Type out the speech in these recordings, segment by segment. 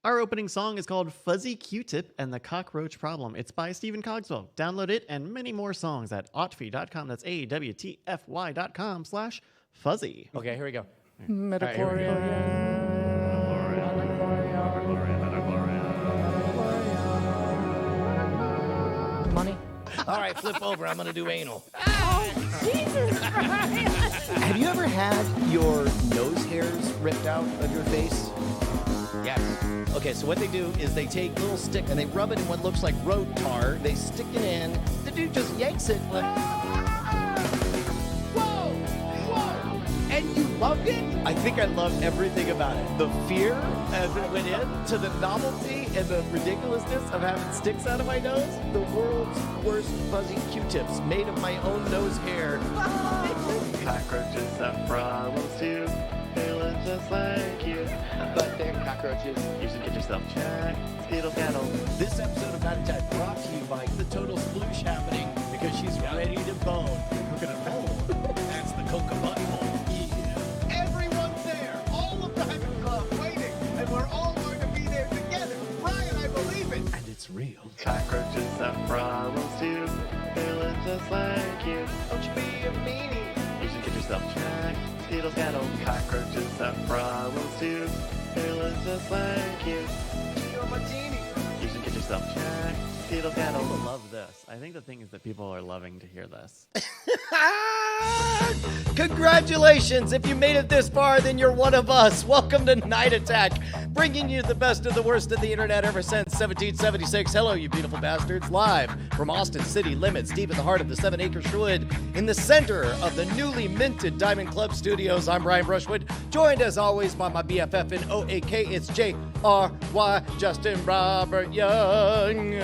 Our opening song is called Fuzzy Q-Tip and the Cockroach Problem. It's by Stephen Cogswell. Download it and many more songs at awtfy.com. That's awtfy.com/fuzzy. Okay, here we go. Money. All right, flip over. I'm going to do anal. Jesus Christ. Have you ever had your nose hairs ripped out of your face? Yes. Okay, so what they do is they take little stick and they rub it in what looks like road tar. They stick it in. The dude just yanks it. Like, whoa! And you loved it? I think I loved everything about it. The fear as it went in, to the novelty and the ridiculously of having sticks out of my nose. The world's worst fuzzy Q-tips made of my own nose hair. Cockroaches have problems too. They look just like you. But they're cockroaches. You should get yourself checked. Skittle cattle. This episode of Night Attack brought to you by the total sploosh happening because she's ready to bone. We're gonna bone. That's the coca butthole. Yeah. Everyone's there. All of Diamond Club waiting, and we're all going to be there together. Ryan, I believe it. And it's real. Cockroaches have problems too. They look just like you. Don't you be a meanie. You should get yourself checked. Skittle cattle. Cockroaches have problems too. They look just like you. You're my teenie. You should get yourself checked. Skittle cattle. People love this. I think the thing is that people are loving to hear this. Congratulations! If you made it this far, then you're one of us. Welcome to Night Attack, bringing you the best of the worst of the internet ever since 1776. Hello, you beautiful bastards. Live from Austin city limits, deep in the heart of the 7-acre Sherwood, in the center of the newly minted Diamond Club Studios. I'm Brian Brushwood, joined as always by my BFF in OAK. It's J.R.Y. Justin Robert Young.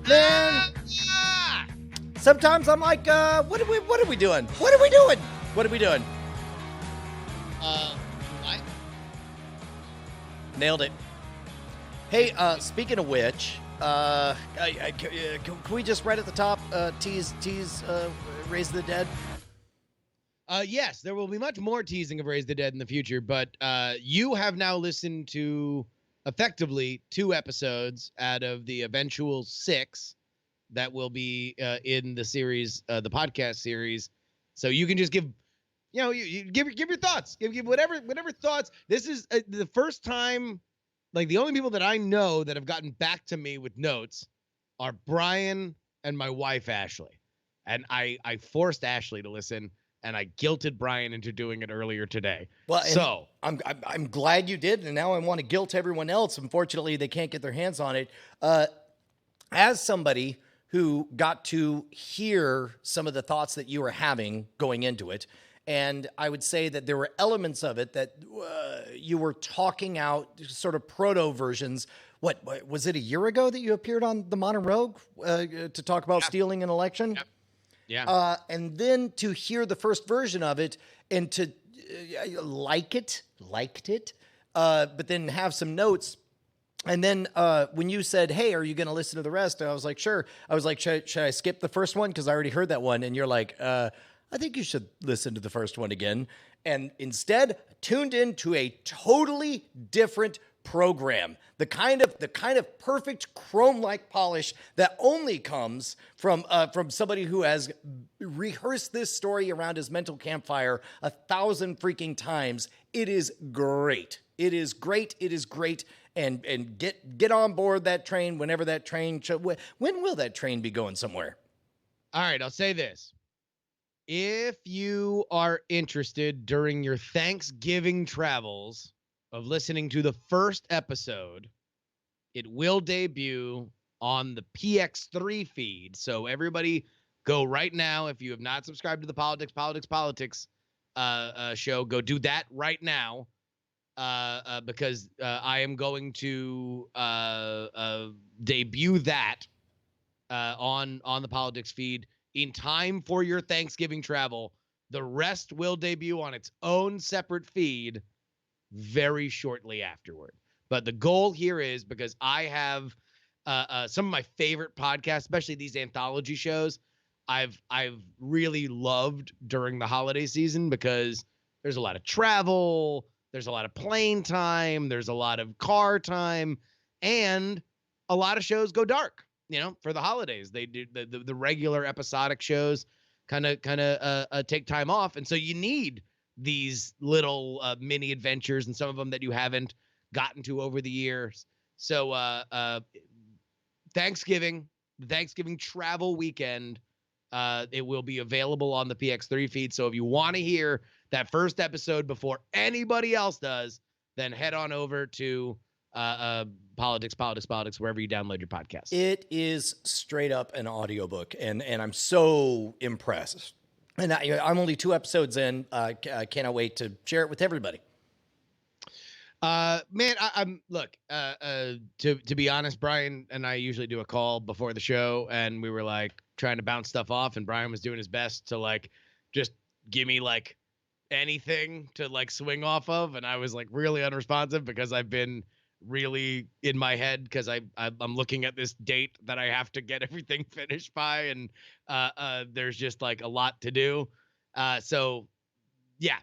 Man, sometimes I'm like, what are we doing? What are we doing? What are we doing? What? Nailed it. Hey, speaking of which, can we just right at the top tease Raise the Dead? Yes, there will be much more teasing of Raise the Dead in the future, but you have now listened to effectively 2 episodes out of the eventual 6 that will be in the series, the podcast series. So you can just give, you give your thoughts, give whatever thoughts. This is the first time, like the only people that I know that have gotten back to me with notes are Brian and my wife Ashley, and I forced Ashley to listen, and I guilted Brian into doing it earlier today. Well, so I'm glad you did, and now I want to guilt everyone else. Unfortunately, they can't get their hands on it. As somebody who got to hear some of the thoughts that you were having going into it, and I would say that there were elements of it that you were talking out, sort of proto versions. What was it, a year ago that you appeared on the Modern Rogue to talk about stealing an election? Yep. Yeah. And then to hear the first version of it and to liked it, but then have some notes. And then when you said, hey, are you going to listen to the rest? I was like, sure. I was like, should I skip the first one? Because I already heard that one. And you're like, I think you should listen to the first one again. And instead, tuned into a totally different program. The kind of perfect chrome-like polish that only comes from somebody who has rehearsed this story around his mental campfire 1,000 freaking times. It is great. It is great. It is great. And get on board that train whenever that train. When will that train be going somewhere? All right, I'll say this. If you are interested during your Thanksgiving travels of listening to the first episode, it will debut on the PX3 feed. So everybody go right now. If you have not subscribed to the Politics show, go do that right now. Because I am going to debut that on the Politics feed in time for your Thanksgiving travel. The rest will debut on its own separate feed very shortly afterward. But the goal here is, because I have some of my favorite podcasts, especially these anthology shows, I've really loved during the holiday season, because there's a lot of travel. There's a lot of plane time. There's a lot of car time, and a lot of shows go dark. For the holidays, they do the regular episodic shows kind of take time off, and so you need these little mini adventures, and some of them that you haven't gotten to over the years. So Thanksgiving travel weekend, it will be available on the PX3 feed. So if you want to hear that first episode before anybody else does, then head on over to Politics, wherever you download your podcast. It is straight up an audiobook, and I'm so impressed. And I'm only 2 episodes in. I cannot wait to share it with everybody. Man, I'm look, to be honest, Brian and I usually do a call before the show, and we were like trying to bounce stuff off, and Brian was doing his best to like just give me like anything to like swing off of, and I was like really unresponsive because I've been really in my head because I'm looking at this date that I have to get everything finished by, and there's just like a lot to do. So yeah.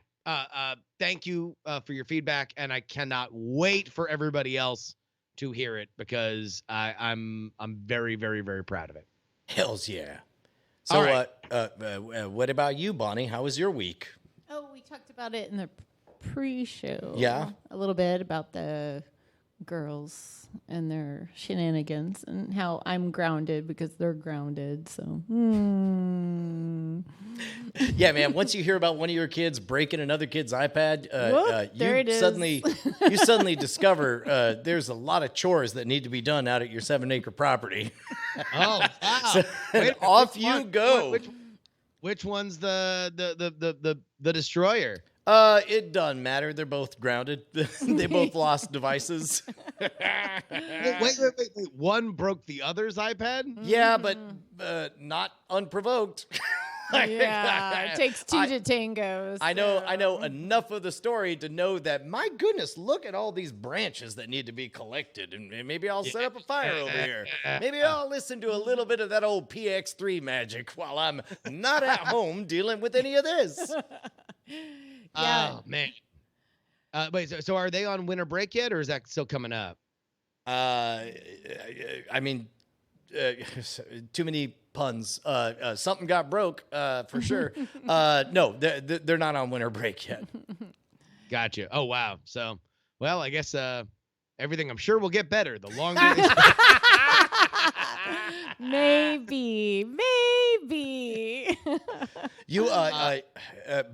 Thank you for your feedback, and I cannot wait for everybody else to hear it because I'm very, very, very proud of it. Hells yeah. So, All right. What about you, Bonnie? How was your week? Oh, we talked about it in the pre-show. Yeah. A little bit about the girls and their shenanigans and how I'm grounded because they're grounded. So, Yeah, man. Once you hear about one of your kids breaking another kid's iPad, there it is. you suddenly discover there's a lot of chores that need to be done out at your 7-acre property. Oh, wow! So, Wait, off which you one- go. Which one's the destroyer? It doesn't matter. They're both grounded. They both lost devices. Wait! One broke the other's iPad? Yeah, but not unprovoked. yeah, it takes two to tango. I know enough of the story to know that, my goodness, look at all these branches that need to be collected, and maybe I'll set up a fire over here. Maybe I'll listen to a little bit of that old PX3 magic while I'm not at home dealing with any of this. Yeah. Oh man. Wait. So are they on winter break yet, or is that still coming up? I mean, too many puns. Something got broke, for sure. No, they're not on winter break yet. Gotcha. Oh wow. So, well, I guess everything I'm sure will get better the longer. Maybe. You,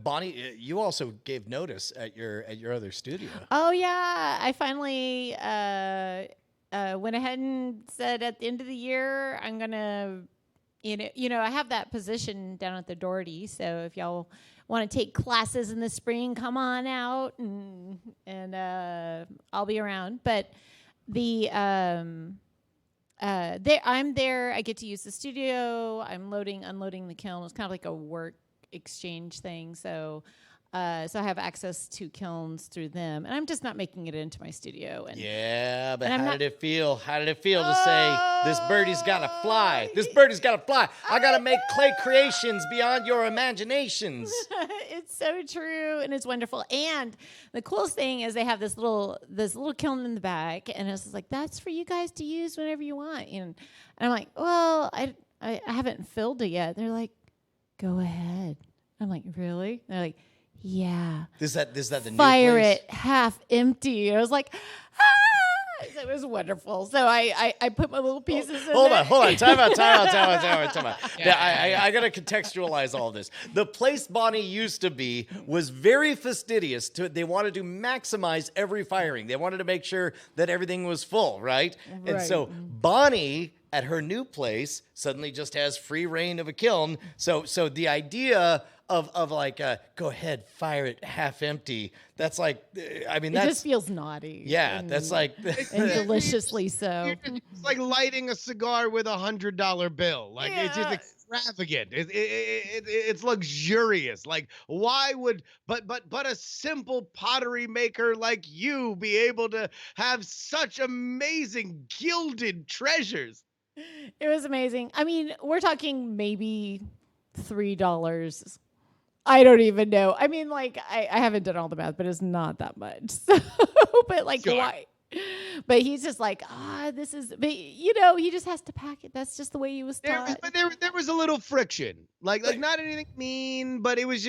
Bonnie, you also gave notice at your other studio. Oh yeah, I finally went ahead and said at the end of the year I'm gonna, I have that position down at the Doherty. So if y'all want to take classes in the spring, come on out and I'll be around. But I'm there. I get to use the studio. I'm unloading the kiln. It's kind of like a work exchange thing. So I have access to kilns through them, and I'm just not making it into my studio. And Yeah, but and I'm how not- did it feel? How did it feel to say, this birdie's got to fly? This birdie's got to fly. I got to make clay creations beyond your imaginations. It's so true, and it's wonderful. And the coolest thing is they have this little kiln in the back, and it's just like, that's for you guys to use whenever you want. And I'm like, well, I haven't filled it yet. They're like, go ahead. I'm like, really? They're like, yeah. Is that the new Fire place? it half empty. I was like, ah! So it was wonderful. So I put my little pieces in Hold there. on. Time out. Yeah, I got to contextualize all this. The place Bonnie used to be was very fastidious. They wanted to maximize every firing. They wanted to make sure that everything was full, right? And Right. so Bonnie, at her new place, suddenly just has free reign of a kiln. So the idea of like, go ahead, fire it half empty. That's like, I mean, It that's just feels naughty. yeah, and, that's like. and deliciously so. It's like lighting a cigar with $100 bill. Like it's just Yeah. extravagant. It's luxurious. Like why would but a simple pottery maker like you be able to have such amazing gilded treasures? It was amazing. I mean, we're talking maybe $3 I don't even know. I mean, like, I haven't done all the math, but it's not that much. So, but like, Sure. why? But he's just like, this is, but he just has to pack it. That's just the way he was taught. There was a little friction, like not anything mean, but it was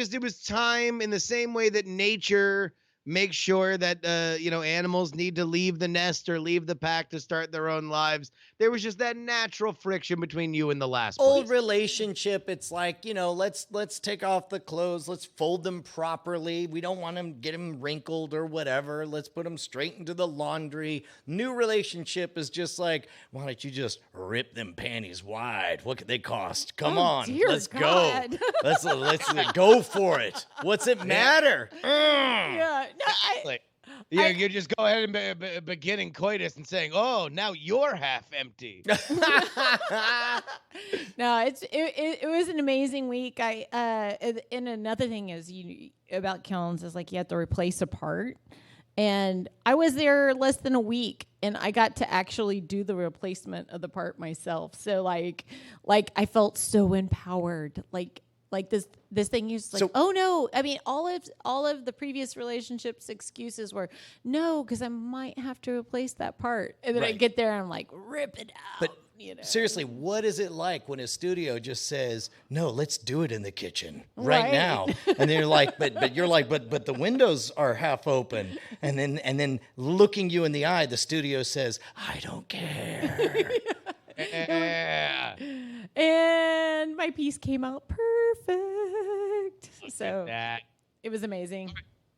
time in the same way that nature makes sure that animals need to leave the nest or leave the pack to start their own lives. There was just that natural friction between you and the last Old place. relationship, it's like, let's take off the clothes, let's fold them properly. We don't want them get them wrinkled or whatever. Let's put them straight into the laundry. New relationship is just like, why don't you just rip them panties wide? What could they cost? Come on, dear let's God. go. Let's go for it. What's it matter? Yeah. No, Like, you just go ahead and beginning coitus and saying, "Oh, now you're half empty." No, it was an amazing week. And another thing is about kilns is like you have to replace a part. And I was there less than a week, and I got to actually do the replacement of the part myself. So like I felt so empowered. Like this thing is like, oh no. I mean, all of the previous relationships excuses were no, because I might have to replace that part. And then I Right. get there and I'm like, rip it out. But seriously, what is it like when a studio just says, "No, let's do it in the kitchen right, Right. now"? And then you're like, but you're like, but the windows are half open, and then looking you in the eye, the studio says, "I don't care." Yeah. And my piece came out perfect. So That. it was amazing.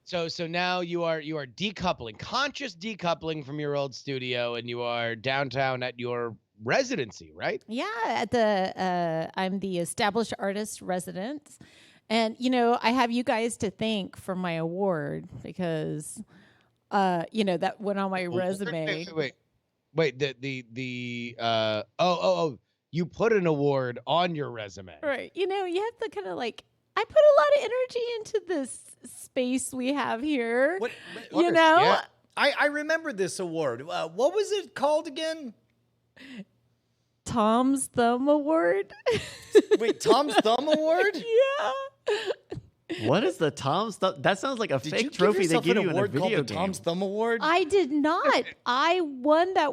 So now you are decoupling, conscious decoupling from your old studio, and you are downtown at your residency, right? Yeah, I'm the established artist resident. And I have you guys to thank for my award because that went on my resume. Wait. You put an award on your resume. Right. You have to kind of like I put a lot of energy into this space we have here. What? Yeah. I remember this award. What was it called again? Tom's Thumb Award. Wait, Tom's Thumb Award? Yeah. What is the Tom's Thumb? That sounds like a Did you fake give trophy they yourself give an you in a award called video the game. Tom's Thumb Award? I did not. I won that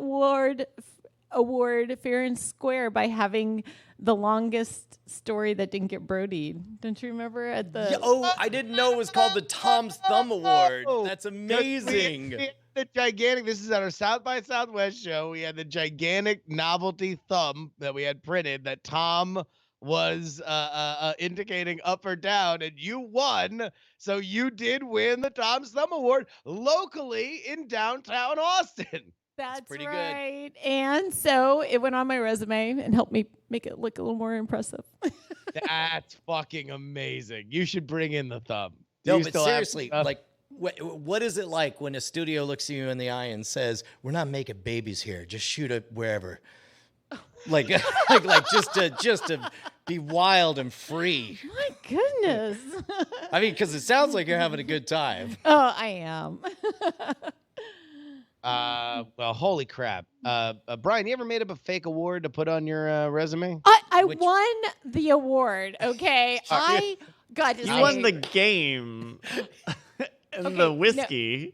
award fair and square by having the longest story that didn't get brodied. Don't you remember at the? Yeah, I didn't know it was called the Tom's Thumb Award. That's We amazing. had the gigantic. This is at our South by Southwest show. We had the gigantic novelty thumb that we had printed that Tom was indicating up or down, and you won. So you did win the Tom's Thumb Award locally in downtown Austin. That's pretty good. right. And so it went on my resume and helped me make it look a little more impressive. That's fucking amazing. You should bring in the thumb. Do No, you but still have seriously, stuff? like, what is it like when a studio looks you in the eye and says, "We're not making babies here. Just shoot it wherever." Like just to be wild and free. My goodness. I mean, because it sounds like you're having a good time. Oh, I am. Well, holy crap. Brian, you ever made up a fake award to put on your resume? I Which- won the award. Okay. I got to You say, won the game and Okay, the no. whiskey.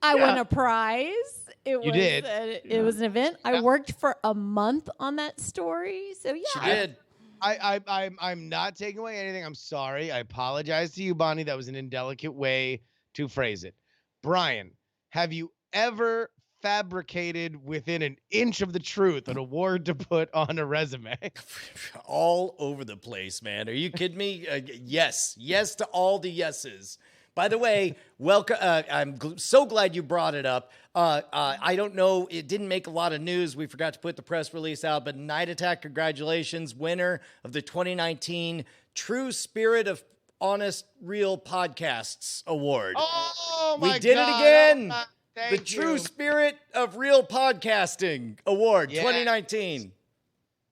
I won a prize. It was did. It was an event. I Yeah. worked for a month on that story. So yeah. She did. I'm not taking away anything. I'm sorry. I apologize to you, Bonnie. That was an indelicate way to phrase it. Brian, have you ever fabricated within an inch of the truth an award to put on a resume? All over the place, man. Are you kidding me? Yes to all the yeses. By the way, welcome. I'm so glad you brought it up. I don't know. It didn't make a lot of news. We forgot to put the press release out, but Night Attack, congratulations, winner of the 2019 True Spirit of Honest Real Podcasts Award. Oh, We my did it God. again. Oh, The thank True you. Spirit of Real Podcasting Award, Yes. 2019.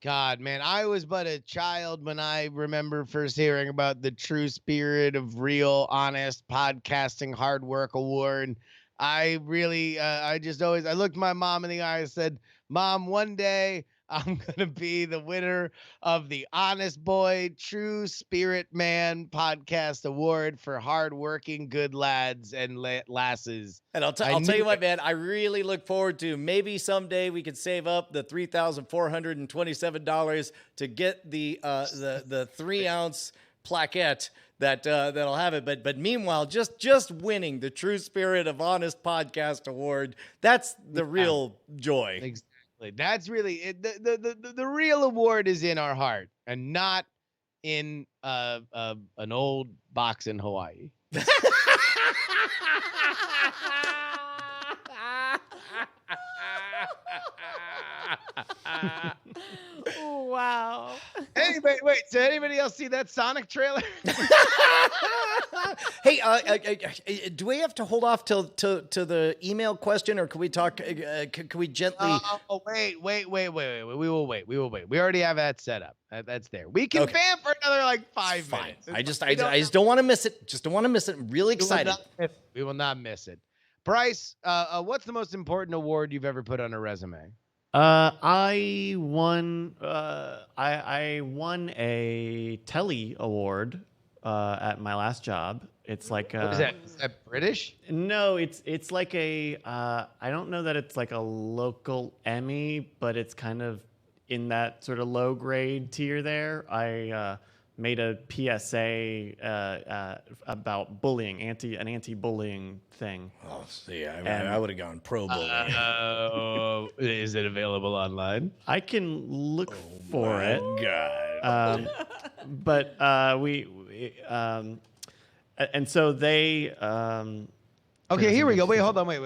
God, man, I was but a child when I remember first hearing about the True Spirit of Real Honest Podcasting Hard Work Award. I really, I just always, I looked my mom in the eye and said, "Mom, one day I'm going to be the winner of the Honest Boy True Spirit Man Podcast Award for hardworking good lads and lasses. And I'll tell you what, man, I really look forward to maybe someday we could save up the $3,427 to get the 3-ounce plaquette that'll have it. But meanwhile, just winning the True Spirit of Honest Podcast Award, that's the real joy. Exactly. That's really it. The real award is in our heart and not in an old box in Hawaii. Wow. Anybody, wait. So anybody else see that Sonic trailer? Hey, do we have to hold off till the email question, or can we talk? Can we gently? Wait. We will wait. We already have that set up. That's there. We can fan for another like 5 minutes. I just don't want to miss it. Just don't want to miss it. I'm really excited. We will not miss it. Bryce, what's the most important award you've ever put on a resume? I won. I won a Telly Award at my last job. It's like What is that? Is that British? No, it's like a. I don't know that it's like a local Emmy, but it's kind of in that sort of low grade tier there. I made a PSA about bullying, an anti-bullying thing. Oh, see, I would have gone pro bullying. Is it available online? I can look for it. God. But and so they. Okay, here we go. Wait, hold on. Wait.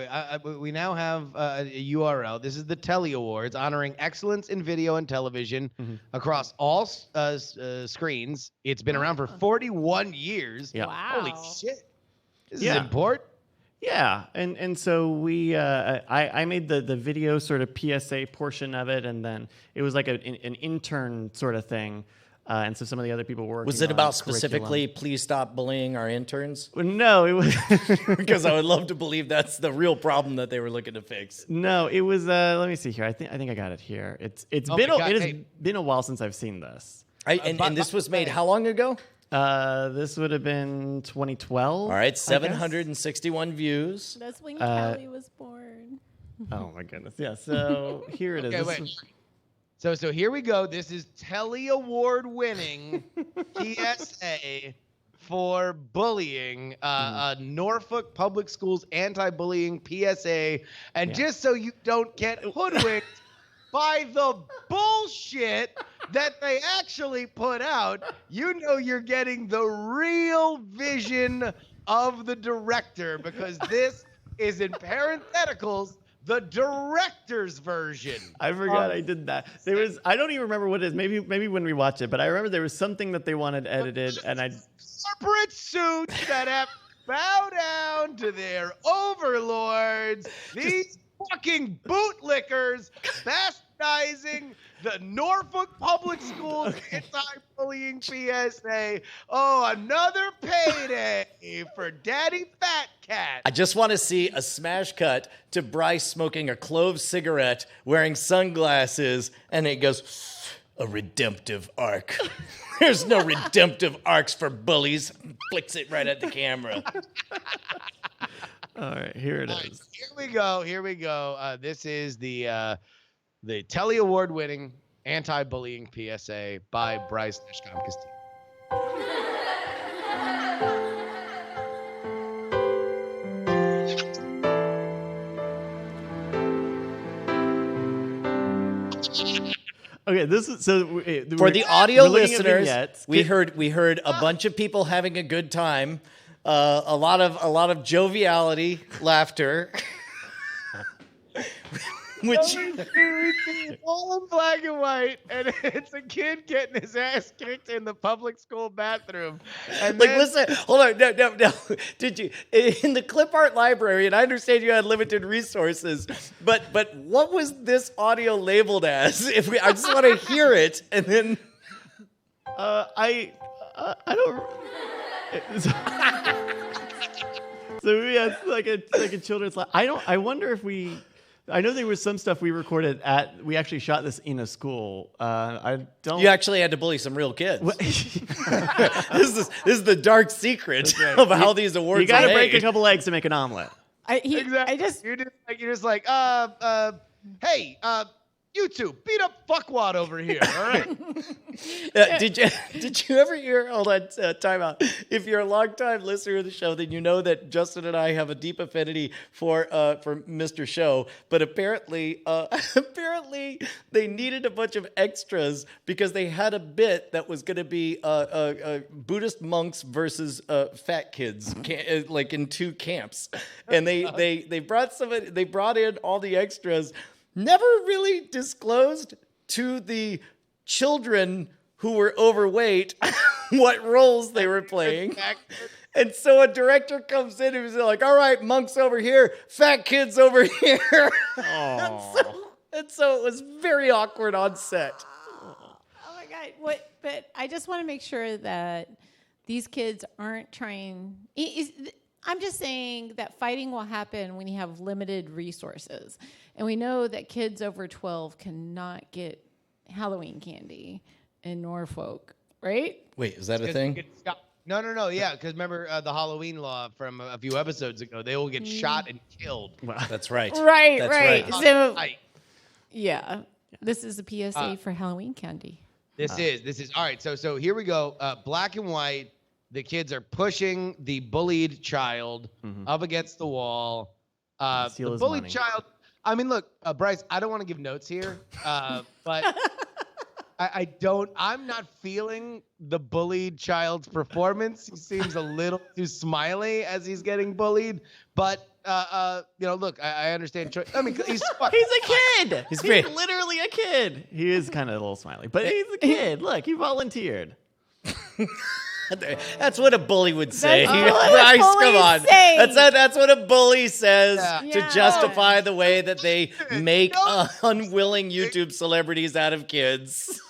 We now have a URL. This is the Telly Awards, honoring excellence in video and television across all screens. It's been around for 41 years. Yeah. Wow. Holy shit. This is Yeah. important. Yeah, and so we I made the video sort of PSA portion of it, and then it was like an intern sort of thing. And so some of the other people were working. Was it on about curriculum. specifically, please stop bullying our interns? No, it was Because I would love to believe that's the real problem that they were looking to fix. no, it was. Let me see here. I think I got it here. It's Oh been my God, it has hey. been a while since I've seen this. And this was made how long ago? This would have been 2012. All right, I guess. 761 views. That's when Callie was born. Oh my goodness. Yeah. So here it is. Okay, This wait. was- So here we go. This is Telly Award winning PSA for bullying, Norfolk Public Schools anti-bullying PSA. And Yeah. just so you don't get hoodwinked by the bullshit that they actually put out, you know you're getting the real vision of the director, because this is in parentheticals the director's version. I forgot I did that. There was I don't even remember what it is. Maybe when we watch it, but I remember there was something that they wanted edited, and I Corporate suits that have to bow down to their overlords. These fucking bootlickers bastardizing the Norfolk Public Schools anti-bullying PSA. Oh, another payday for Daddy Fat Cat. I just want to see a smash cut to Bryce smoking a clove cigarette, wearing sunglasses, and it goes, a redemptive arc. There's no redemptive arcs for bullies. Flicks it right at the camera. all right, here it All right, is. Here we go. This is the Telly Award winning anti-bullying PSA by Bryce Neshcom Castillo. Okay, this is so For the audio we're looking at listeners, vignettes. we heard a bunch of people having a good time, a lot of joviality, laughter. Which all in black and white, and it's a kid getting his ass kicked in the public school bathroom. And like, then- listen, hold on, no. Did you in the clip art library? And I understand you had limited resources, but what was this audio labeled as? I just want to hear it, and then I don't. So yeah, it's like a children's. I wonder if we. I know there was some stuff we recorded we actually shot this in a school. I don't. You actually had to bully some real kids. What- This is the dark secret right. of how these awards you got to are break a made. couple eggs to make an omelet. I Exactly. just You're just like, hey, you two, beat up fuckwad over here. All right. Did you ever hear? Hold on, time out. If you're a longtime listener of the show, then you know that Justin and I have a deep affinity for Mr. Show. But apparently they needed a bunch of extras because they had a bit that was going to be Buddhist monks versus fat kids, like in two camps, and they brought in all the extras. Never really disclosed to the children who were overweight what roles they were playing. And so a director comes in and he's like, all right, monks over here, fat kids over here. And so it was very awkward on set. oh my god, what? But I just want to make sure that these kids aren't trying. I'm just saying that fighting will happen when you have limited resources. And we know that kids over 12 cannot get Halloween candy in Norfolk, right? Wait, is that a thing? No. Yeah, because remember the Halloween law from a few episodes ago. They will get shot and killed. That's right. Right, That's right. right. So, Right. yeah, this is a PSA for Halloween candy. This is all right. So here we go. Black and white. The kids are pushing the bullied child up against the wall. Steal The his bullied money. child. I mean, look, Bryce. I don't want to give notes here, but I'm not feeling the bullied child's performance. He seems a little too smiley as he's getting bullied. But look, I understand. I mean, he's He's a kid. He's great. literally a kid. He is kind of a little smiley, but he's a kid. Look, he volunteered. That's what a bully would say. That's what a Bryce, bully come on. say. That's what a bully says Yeah. to Yeah. justify the way that they make No. unwilling YouTube celebrities out of kids.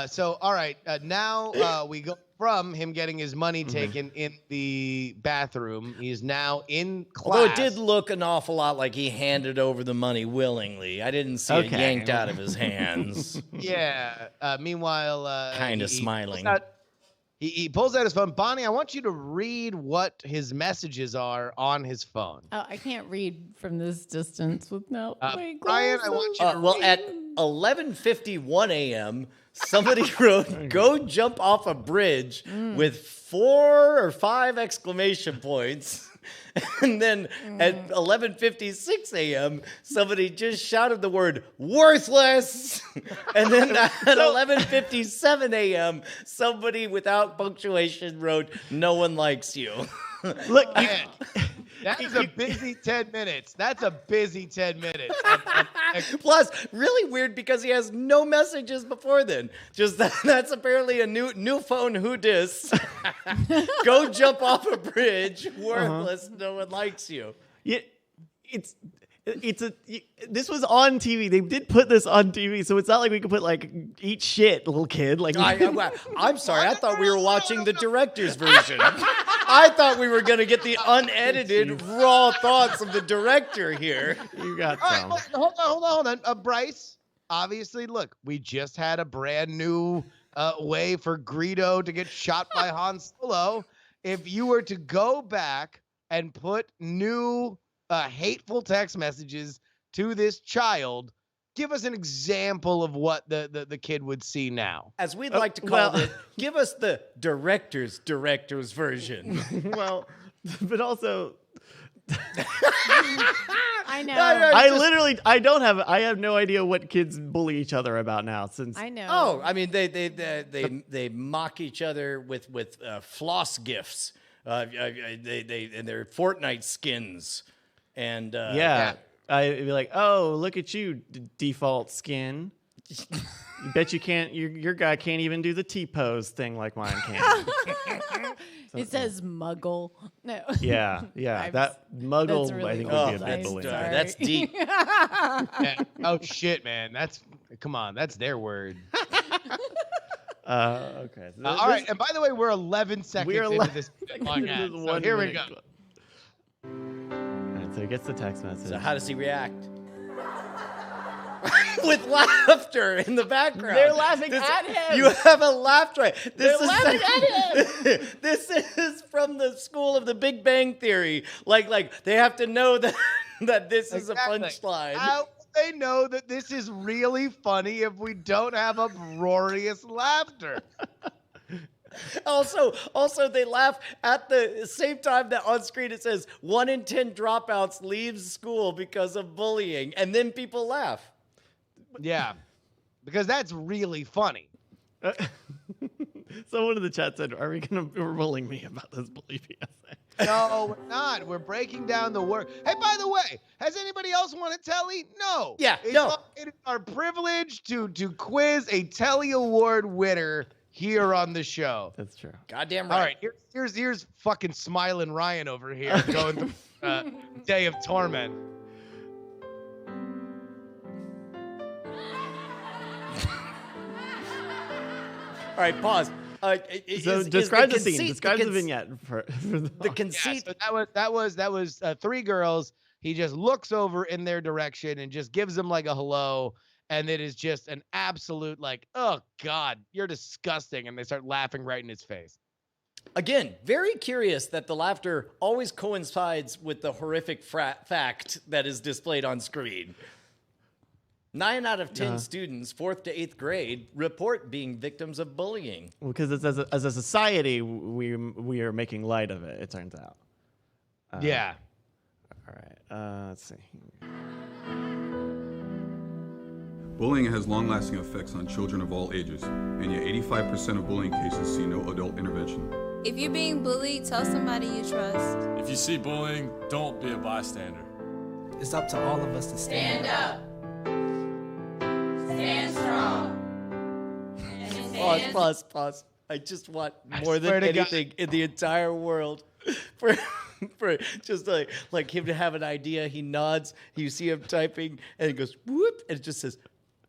So all right, now we go from him getting his money taken in the bathroom. He's now in class. Although it did look an awful lot like he handed over the money willingly. I didn't see it Okay. yanked out of his hands. Yeah. Meanwhile, Kinda he smiling. He pulls out his phone. Bonnie, I want you to read what his messages are on his phone. Oh, I can't read from this distance without my Brian, I want you to Well, read. at 11:51 a.m., somebody wrote, "Go jump off a bridge" with 4 or 5 exclamation points. And then at 11:56 a.m., somebody just shouted the word "worthless." And then at 11:57 a.m., somebody without punctuation wrote, "No one likes you." Look, Man, that is a busy 10 minutes. That's a busy 10 minutes. Plus, really weird because he has no messages before then. Just that's apparently a new phone. Who dis? Go jump off a bridge. Worthless. No one likes you. yeah, this was on TV. They did put this on TV, so it's not like we could put like eat shit, little kid. Like I'm sorry. I thought we were watching the director's version. I thought we were gonna get the unedited raw thoughts of the director here. you got All right, some. look, hold on. Bryce, obviously, look, we just had a brand new way for Greedo to get shot by Han Solo. If you were to go back and put new hateful text messages to this child, give us an example of what the kid would see now. As we'd like to call well- it, give us the director's version. Well, but also, I know. I have no idea what kids bully each other about now. Since I know. Oh, I mean, they mock each other with floss gifts. They and their Fortnite skins, and yeah, I'd be like, oh, look at you, default skin. You bet you can't. Your guy can't even do the T-pose thing like mine can. It says muggle. No. Yeah. I'm That muggle, that's really I think, old. would be a bit I'm bullying. sorry. that's deep. Yeah. Oh shit, man. Come on, that's their word. Okay. So All right, and by the way, we're 11 seconds We're into 11 this seconds long into ad, the so 1 here we minute go. clip. All right, so gets the text message. So how does he react? With laughter in the background. They're laughing at him. You have a laugh track. They're laughing at him. This is from the school of the Big Bang Theory. Like they have to know that this is a punchline. How would they know that this is really funny if we don't have uproarious laughter? Also, they laugh at the same time that on screen it says 1 in 10 dropouts leaves school because of bullying, and then people laugh. Yeah, because that's really funny. Someone in the chat said, "Are we gonna bullying me about this bully PSA?" No, we're not. We're breaking down the work. Hey, by the way, has anybody else won a Telly? No. Yeah, It is our privilege to quiz a Telly Award winner here on the show. That's true. Goddamn right. All right, here's fucking smiling Ryan over here going through Day of Torment. All right, pause. So describe the scene. Describe the vignette for the The conceit. Yeah, so that was 3 girls. He just looks over in their direction and just gives them like a hello, and it is just an absolute like, oh God, you're disgusting, and they start laughing right in his face. Again, very curious that the laughter always coincides with the horrific fact that is displayed on screen. 9 out of 10 students, 4th to 8th grade, report being victims of bullying. because it's as a society we are making light of it. It turns out. Yeah. All right. Let's see. Bullying has long-lasting effects on children of all ages, and yet 85% of bullying cases see no adult intervention. If you're being bullied, tell somebody you trust. If you see bullying, don't be a bystander. It's up to all of us to stand up. Stand strong. Pause. I just want more than swear to God. anything in the entire world for just like him to have an idea. He nods, you see him typing, and it goes whoop, and it just says,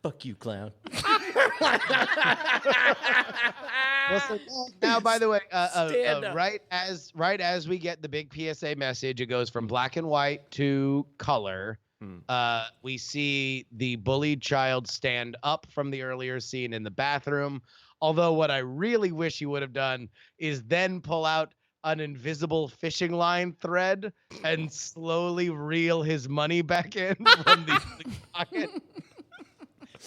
"Fuck you, clown." Well, so now, by the way, Stand up. right as we get the big PSA message, it goes from black and white to color. We see the bullied child stand up from the earlier scene in the bathroom. Although what I really wish he would have done is then pull out an invisible fishing line thread and slowly reel his money back in from the pocket.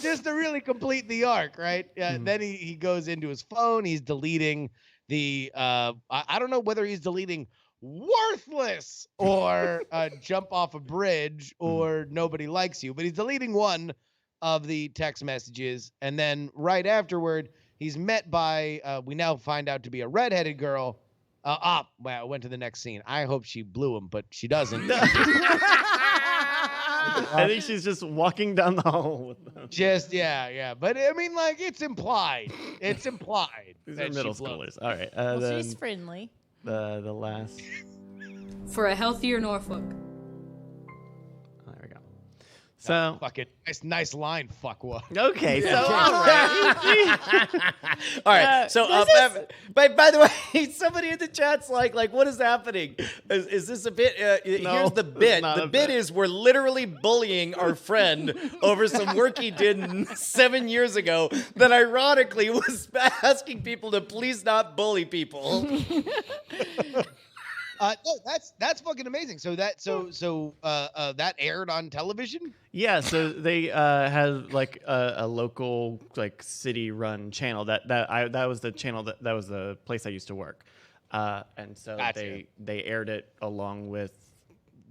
Just to really complete the arc, right? Then he goes into his phone. He's deleting the I don't know whether he's deleting worthless or jump off a bridge or nobody likes you, but he's deleting one of the text messages, and then right afterward he's met by we now find out to be a redheaded girl. Well, I went to the next scene. I hope she blew him, but she doesn't. I think she's just walking down the hall with them. Just yeah, but I mean, like, it's implied. It's implied. These that are she middle blew him. schoolers. All right. Well, Then she's friendly. the last. For a healthier Norfolk. There we go. So Fucking nice line, fuckwad. okay. So all right. All right. So, by the way, somebody in the chat's like, what is happening? Is this a bit? Here's the it's bit. not The a bit bit. is we're literally bullying our friend over some work he did 7 years ago that ironically was asking people to please not bully people. No, that's fucking amazing. So that aired on television. Yeah, so they had like a local like city-run channel that was the channel that was the place I used to work, and so Gotcha. they aired it along with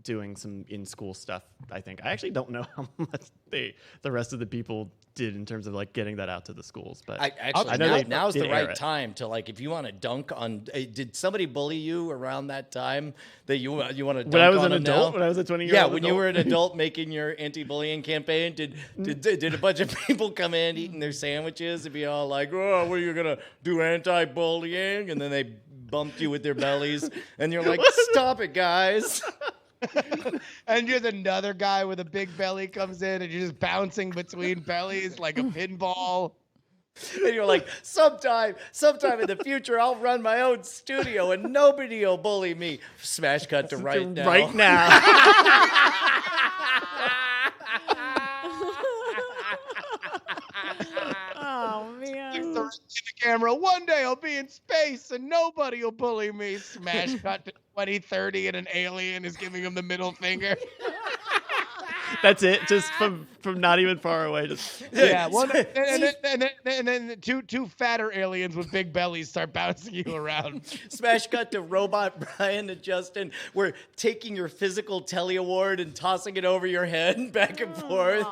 doing some in-school stuff. I think I actually don't know how much the rest of the people did in terms of like getting that out to the schools, but I know know they now's did the air right it. time to like if you want to dunk on. Did somebody bully you around that time that you want to dunk when I was on an them adult, now? when I was a 20-year-old, Yeah, when you were an adult making your anti-bullying campaign, did a bunch of people come in eating their sandwiches and be all like, "Oh, what are you gonna do, anti-bullying?" And then they bumped you with their bellies, and you're like, "Stop it, guys!" And just another guy with a big belly comes in, and you're just bouncing between bellies like a pinball. And you're like, sometime in the future, I'll run my own studio and nobody will bully me. Smash cut to right now. Right now. Oh man. The camera. One day I'll be in space and nobody will bully me. Smash cut to 2030 and an alien is giving him the middle finger. That's it. Just from not even far away. Just Yeah, and then two fatter aliens with big bellies start bouncing you around. Smash cut to Robot Brian and Justin. We're taking your physical telly award and tossing it over your head back and forth.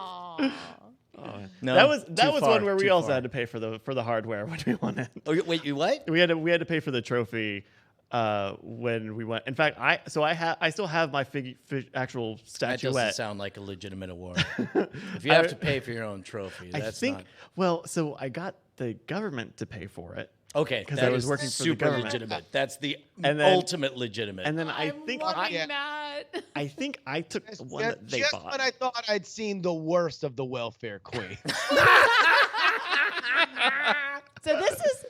No, that was too far, one where we too also far. had to pay for the hardware when we won it. Oh, wait, you what? We had to pay for the trophy when we went. In fact, I still have my actual That statuette. doesn't sound like a legitimate award. If you have to pay for your own trophy, I that's think. not Well, so I got the government to pay for it. okay. 'Cause That I was is working for the super government. legitimate. That's the And then- ultimate legitimate. And then I I'm think loving Yeah. that. I think I took the one that they Just bought. when I thought I'd seen the worst of the welfare queen. So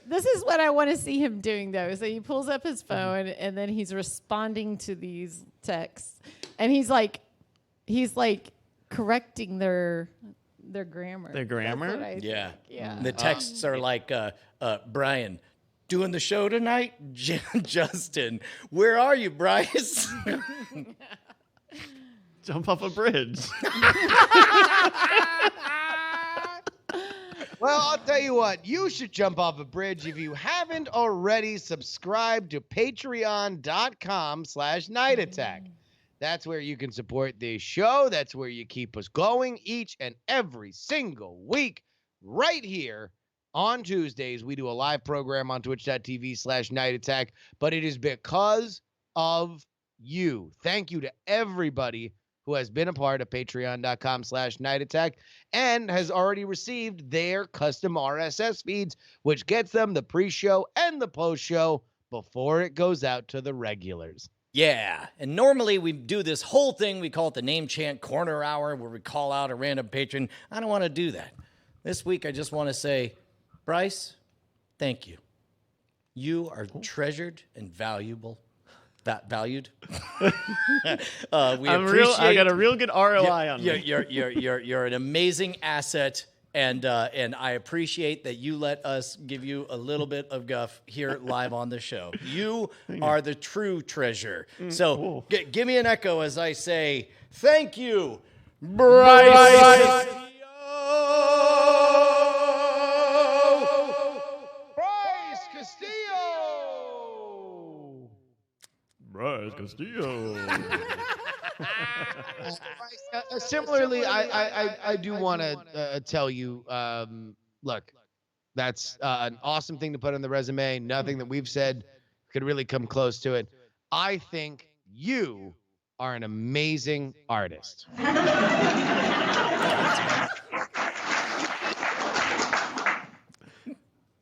this is what I want to see him doing though. So he pulls up his phone and then he's responding to these texts, and he's like correcting their grammar. Their grammar? That's what I yeah. think. Yeah. The texts are like, Brian, doing the show tonight? Justin, where are you, Bryce? Jump off a bridge. Well, I'll tell you what, you should jump off a bridge if you haven't already subscribed to patreon.com/Night Attack. That's where you can support the show. That's where you keep us going each and every single week. Right here on Tuesdays, we do a live program on twitch.tv/Night Attack, but it is because of you. Thank you to everybody who has been a part of patreon.com/Night Attack and has already received their custom RSS feeds, which gets them the pre-show and the post-show before it goes out to the regulars. Yeah, and normally we do this whole thing. We call it the Name Chant Corner Hour, where we call out a random patron. I don't want to do that. This week, I just want to say, Bryce, thank you. You are treasured and valuable. Valued. We I appreciate. got a real good ROI on me. You're an amazing asset, and I appreciate that you let us give you a little bit of guff here live on the show. You are the true treasure. So give me an echo as I say thank you, Bryce. Bryce Castillo! Bryce Castillo. Similarly, I do want to tell you, look, that's an awesome thing to put on the resume. Nothing that we've said could really come close to it. I think you are an amazing artist.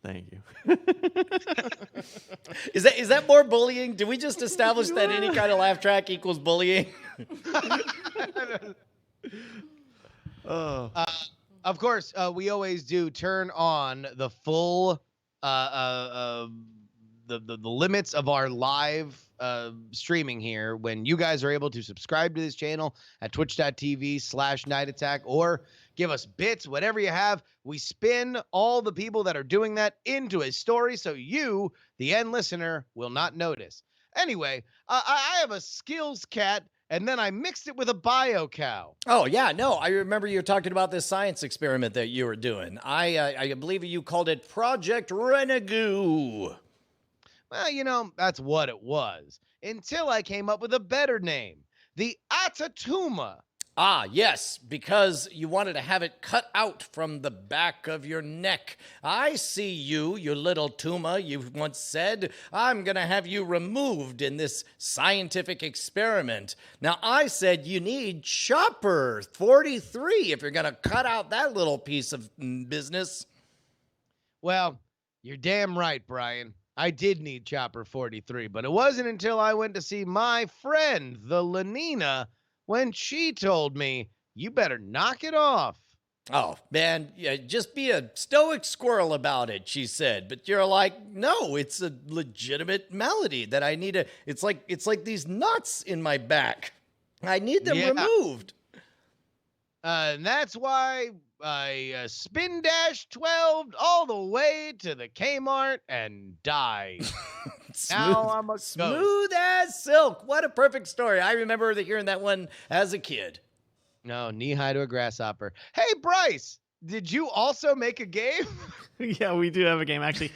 Thank you. Is that more bullying? Did we just establish that any kind of laugh track equals bullying? Of course, we always do turn on the full the limits of our live streaming here when you guys are able to subscribe to this channel at twitch.tv/Night Attack or give us bits, whatever you have. We spin all the people that are doing that into a story so you, the end listener, will not notice. Anyway, I have a skills cat, and then I mixed it with a bio cow. Oh, yeah, no, I remember you talking about this science experiment that you were doing. I believe you called it Project Renegade. Well, you know, that's what it was. Until I came up with a better name. The Atatuma. Ah, yes, because you wanted to have it cut out from the back of your neck. I see you, you little Tuma, you once said. I'm going to have you removed in this scientific experiment. Now, I said you need Chopper 43 if you're going to cut out that little piece of business. Well, you're damn right, Brian. I did need Chopper 43, but it wasn't until I went to see my friend, the Lenina, when she told me, you better knock it off. Oh, man, yeah, just be a stoic squirrel about it, she said. But you're like, no, it's a legitimate malady that I need to. It's like these nuts in my back. I need them removed. And that's why I spin dash 12 all the way to the Kmart and died. Now I'm a ghost. Smooth as silk. What a perfect story. I remember hearing that one as a kid. No, knee high to a grasshopper. Hey, Bryce, did you also make a game? Yeah, we do have a game actually.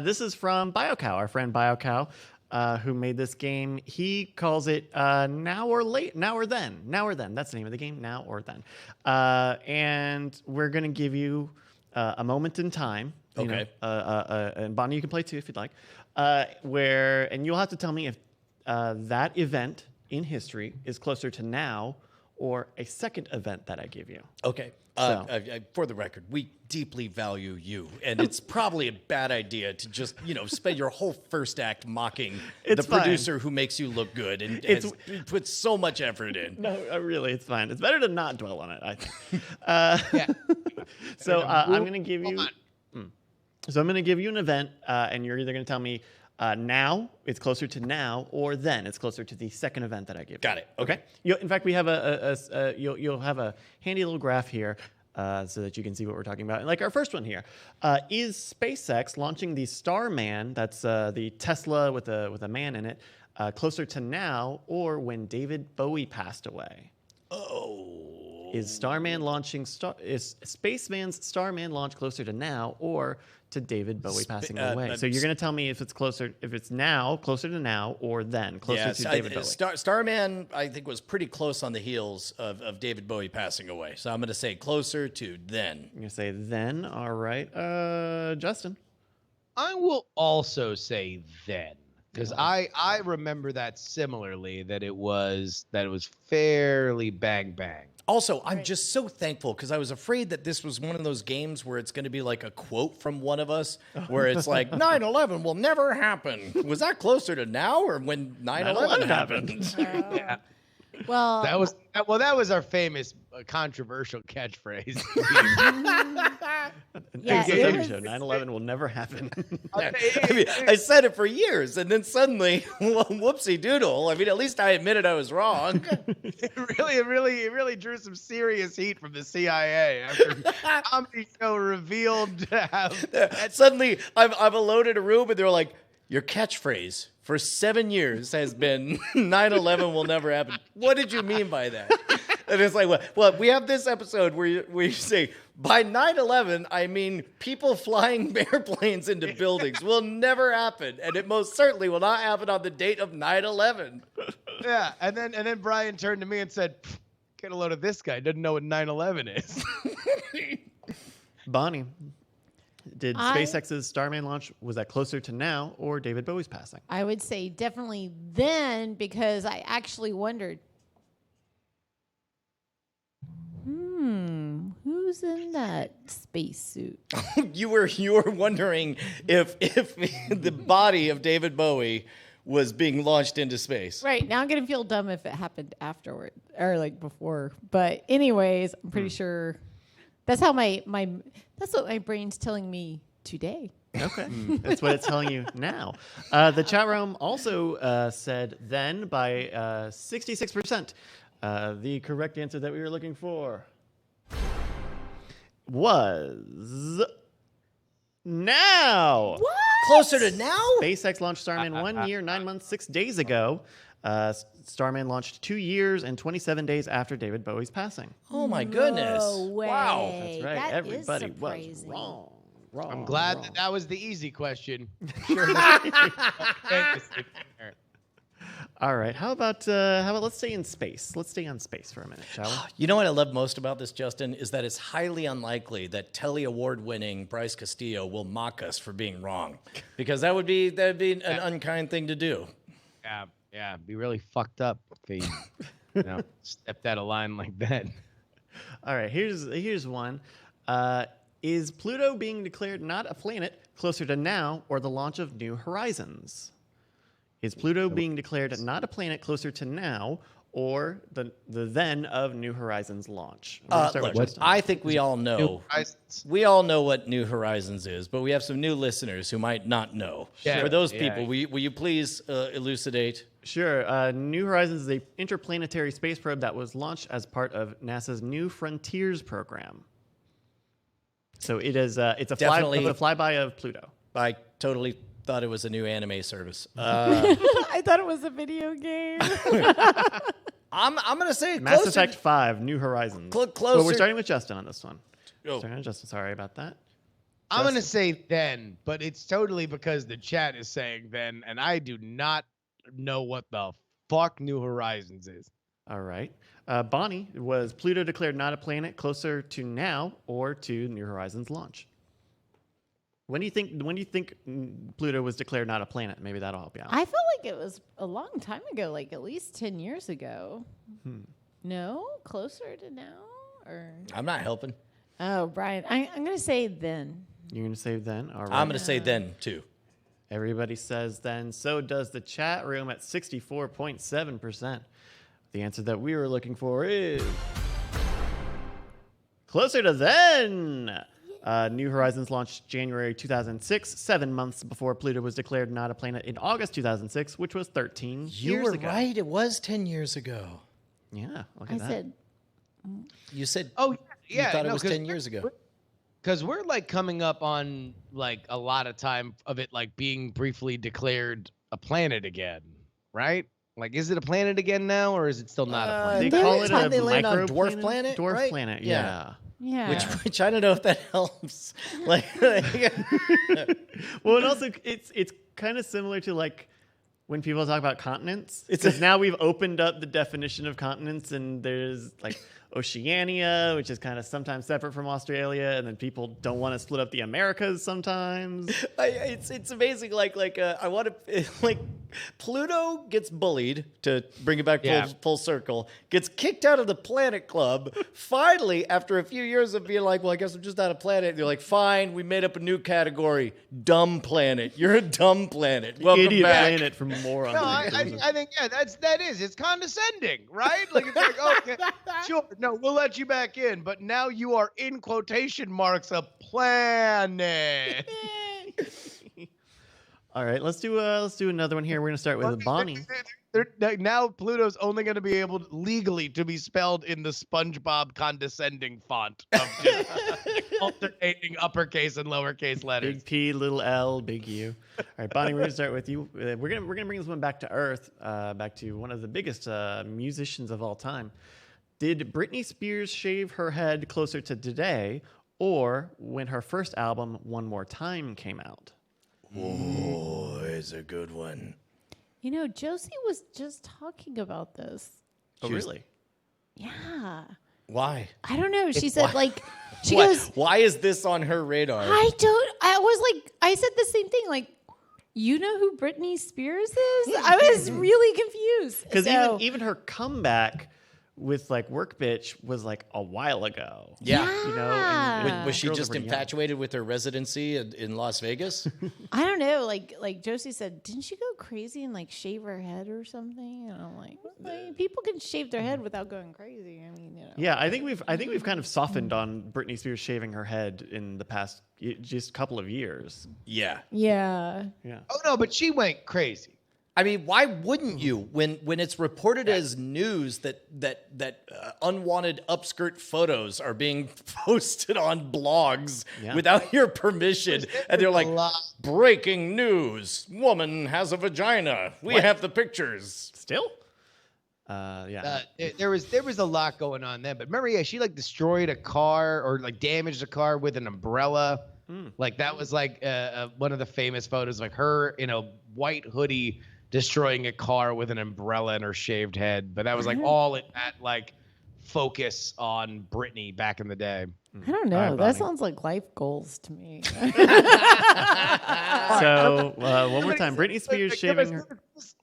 This is from BioCow, our friend BioCow, who made this game. He calls it Now or Then. That's the name of the game, Now or Then. And we're gonna give you a moment in time. Okay. And Bonnie, you can play too if you'd like. And you'll have to tell me if that event in history is closer to now or a second event that I give you. Okay. For the record, we deeply value you, and it's probably a bad idea to just, spend your whole first act mocking the producer who makes you look good and has put so much effort in. No, really, it's fine. It's better to not dwell on it, I think. Yeah. So I'm going to give you. So I'm going to give you an event, and you're either going to tell me now it's closer to now, or then it's closer to the second event that I give. Got it. Okay. In fact, we have you'll have a handy little graph here so that you can see what we're talking about. And like our first one here, is SpaceX launching the Starman? That's the Tesla with a man in it. Closer to now, or when David Bowie passed away? Oh. Is Spaceman's Starman launch closer to now, or to David Bowie passing away? So you're going to tell me if it's now, closer to now, or then, closer to David Bowie. Starman, I think, was pretty close on the heels of David Bowie passing away. So I'm going to say closer to then. You're going to say then, all right. Justin? I will also say then, because I remember that similarly, that it was fairly bang bang. Also, I'm just so thankful because I was afraid that this was one of those games where it's going to be like a quote from one of us where it's like 9/11 will never happen. Was that closer to now or when 9/11 happened? Yeah. Well, that was our famous controversial catchphrase. Yeah, it was 9/11 will never happen. I said it for years, and then suddenly, whoopsie doodle. I mean, at least I admitted I was wrong. It really drew some serious heat from the CIA after Comedy Show revealed to have. Suddenly, I'm alone in a room, and they're like, "Your catchphrase for 7 years has been 9/11 will never happen." What did you mean by that? And it's like, well, we have this episode where you say, by 9/11, I mean people flying airplanes into buildings will never happen, and it most certainly will not happen on the date of 9/11. Yeah, and then Brian turned to me and said, "Get a load of this guy. Doesn't know what 9/11 is." Bonnie, did SpaceX's Starman launch, was that closer to now or David Bowie's passing? I would say definitely then, because I actually wondered, who's in that spacesuit? You were wondering if the body of David Bowie was being launched into space. Right, now I'm going to feel dumb if it happened afterward or like before. But anyways, I'm pretty sure that's how that's what my brain's telling me today. Okay, that's what it's telling you now. The chat room also said then by 66%. The correct answer that we were looking for was now. What? Closer to now? SpaceX launched Starman 1 year, 9 months, 6 days ago. Starman launched 2 years and 27 days after David Bowie's passing. Oh my goodness. No way. Wow. That's right. That Everybody is was surprising. wrong. I'm glad that was the easy question. All right. How about let's stay in space. Let's stay on space for a minute, shall we? You know what I love most about this, Justin, is that it's highly unlikely that Telly Award-winning Bryce Castillo will mock us for being wrong, because that'd be an unkind thing to do. Yeah, be really fucked up if he stepped out of line like that. All right. Here's one. Is Pluto being declared not a planet closer to now or the launch of New Horizons? Is Pluto being declared not a planet closer to now or the then of New Horizons launch? We're gonna start with Look, Justin. I think we all know. Horizons. We all know what New Horizons is, but we have some new listeners who might not know. Yeah. For those Yeah. people, will you please elucidate? Sure. New Horizons is a interplanetary space probe that was launched as part of NASA's New Frontiers program. So it is it's a Definitely- flyby of Pluto. I totally thought it was a new anime service. I thought it was a video game. I'm gonna say Mass closer. Effect 5, New Horizons. Well, closer. we're starting with Justin on this one. Oh. Starting with Justin. Sorry about that. I'm gonna say then, but it's totally because the chat is saying then, and I do not know what the fuck New Horizons is. All right. Bonnie, was Pluto declared not a planet closer to now or to New Horizons launch? When do you think Pluto was declared not a planet? Maybe that'll help you out. I felt like it was a long time ago, like at least 10 years ago. No, closer to now, or I'm not helping. oh, Brian, I'm gonna say then. You're gonna say then. All right. I'm gonna say then too. Everybody says then. So does the chat room at 64.7%. The answer that we were looking for is closer to then. New Horizons launched January 2006, 7 months before Pluto was declared not a planet in August 2006, which was 13 You years were ago. right. It was 10 years ago. Yeah, look I at that. said You said Oh yeah, you thought no, it was 10 years ago. Because we're like coming up on like a lot of time of it like being briefly declared a planet again, right? Like, is it a planet again now, or is it still not a planet? They There call is it time a they land on microplanet? dwarf planet, Dwarf right? planet, Yeah. yeah. yeah. Which I don't know if that helps. Like, Well, and also it's kind of similar to like when people talk about continents. It's Because now we've opened up the definition of continents, and there's like Oceania, which is kind of sometimes separate from Australia, and then people don't want to split up the Americas sometimes. it's amazing. I want to like Pluto gets bullied, to bring it back Yeah. full circle. Gets kicked out of the Planet Club. Finally, after a few years of being like, well, I guess I'm just not a planet. They're like, fine, we made up a new category, dumb planet. You're a dumb planet. Welcome Idiot back. planet for morons. No, I think yeah, that is. It's condescending, right? Like it's like okay, sure, no, we'll let you back in, but now you are in quotation marks a planet. All right, let's do another one here. We're gonna start with Bonnie. Now Pluto's only going to be able legally to be spelled in the SpongeBob condescending font of just alternating uppercase and lowercase letters. Big P, little L, big U. All right, Bonnie, we're gonna start with you. We're gonna bring this one back to Earth, back to one of the biggest musicians of all time. Did Britney Spears shave her head closer to today, or when her first album "One More Time" came out? Oh, it's a good one. You know, Josie was just talking about this. Oh, She was- really? Yeah. Why? I don't know. She said, Why? like, she Why, goes, why is this on her radar? I was like, I said the same thing. Like, you know who Britney Spears is? I was really confused. Because So- even her comeback with like Work Bitch was like a while ago. Yeah. You know, and Was she girls are just pretty young. infatuated with her residency in Las Vegas? I don't know. Like Josie said, didn't she go crazy and like shave her head or something? And I'm like, people can shave their head without going crazy. I mean, you know. Yeah, I think we've kind of softened on Britney Spears shaving her head in the past just couple of years. Yeah. Yeah. Yeah. Oh no, but she went crazy. I mean, why wouldn't you when it's reported as news that unwanted upskirt photos are being posted on blogs Yeah. without your permission, and they're like, a lot. breaking news: woman has a vagina. We have the pictures. Still? Yeah. There was a lot going on then. But remember, yeah, she like destroyed a car or like damaged a car with an umbrella. Like that was like one of the famous photos, like her in a white hoodie destroying a car with an umbrella in her shaved head. But that was like all in that like focus on Britney back in the day. I don't know. All right, Bonnie. That sounds like life goals to me. So one more time, Britney Spears shaving her.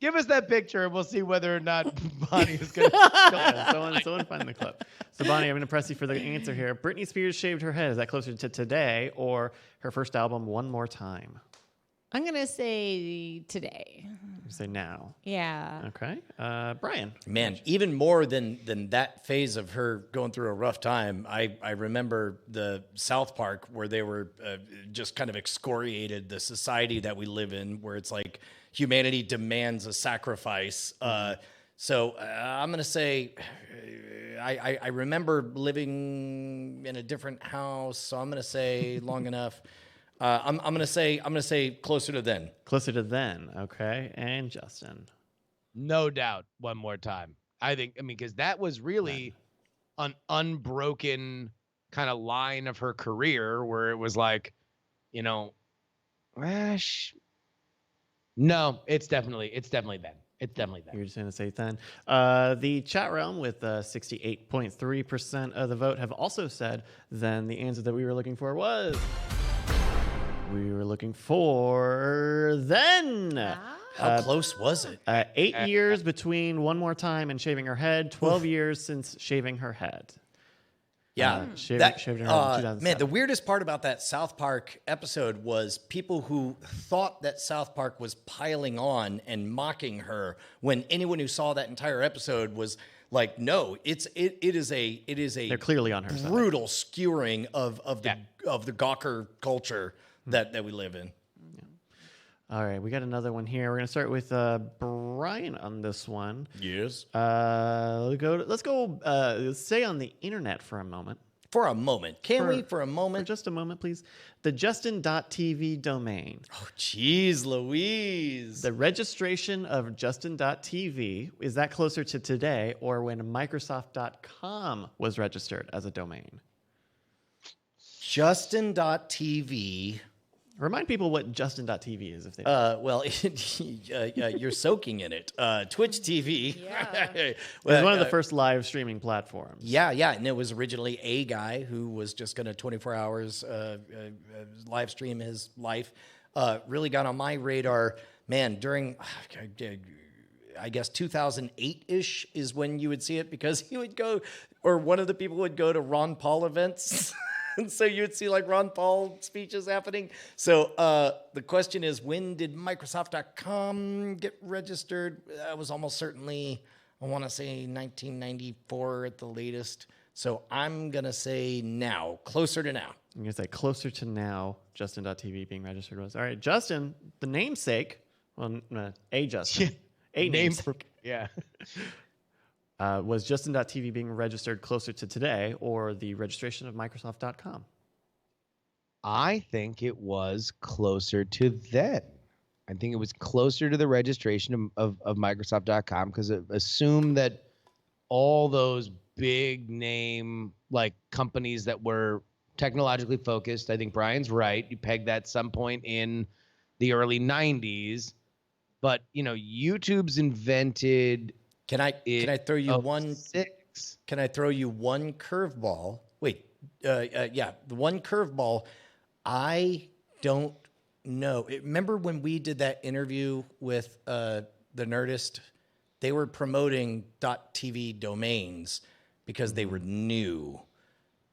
Give us that picture, and we'll see whether or not Bonnie is going to. Yeah, someone find the clip. So Bonnie, I'm going to press you for the answer here. Britney Spears shaved her head. Is that closer to today or her first album, One More Time? I'm going to say today. You say now. Yeah. Okay. Brian. Man, even more than that phase of her going through a rough time, I remember the South Park where they were just kind of excoriated the society that we live in, where it's like humanity demands a sacrifice. So I'm going to say I remember living in a different house, so I'm going to say long enough. I'm going to say closer to then. Closer to then. Okay. And Justin. No doubt. One more time. I mean, because that was really an unbroken kind of line of her career where it was like, no, it's definitely then. It's definitely then. You're just going to say then. The chat realm with 68.3% of the vote have also said then. The answer that we were looking for was... We were looking for then. How close was it? 8 years between One More Time and shaving her head. 12 years since shaving her head. Yeah, shaving her head in 2007. man, the weirdest part about that South Park episode was people who thought that South Park was piling on and mocking her, when anyone who saw that entire episode was like, no, it is a They're clearly on her side. brutal skewering of the Gawker culture that we live in. All right, we got another one here. We're going to start with Brian on this one. Yes. Let's go stay on the internet for a moment. For a moment. Can we for a For moment? just a moment, please. The Justin.tv domain. Oh, jeez, Louise. The registration of Justin.tv, is that closer to today or when Microsoft.com was registered as a domain? Justin.tv. Remind people what Justin.tv is if they Well, you're soaking in it. Twitch TV. Yeah. It was one of the first live streaming platforms. Yeah, and it was originally a guy who was just going to 24 hours live stream his life. Really got on my radar, man, during, I guess, 2008-ish is when you would see it, because he would go, or one of the people would go to Ron Paul events. And so you would see like Ron Paul speeches happening. So the question is, when did Microsoft.com get registered? That was almost certainly, I want to say 1994 at the latest. So I'm going to say now, closer to now. I'm going to say closer to now, Justin.tv being registered was. All right, Justin, the namesake, well, a Justin, a namesake. Yeah. Was Justin.tv being registered closer to today or the registration of Microsoft.com? I think it was closer to then. I think it was closer to the registration of Microsoft.com, because assume that all those big name like companies that were technologically focused, I think Brian's right. You pegged that some point in the early 90s. But, YouTube's invented... Can I throw you one? Six. Can I throw you one curveball? Wait, the one curveball. I don't know. Remember when we did that interview with the Nerdist? They were promoting .tv domains because they were new.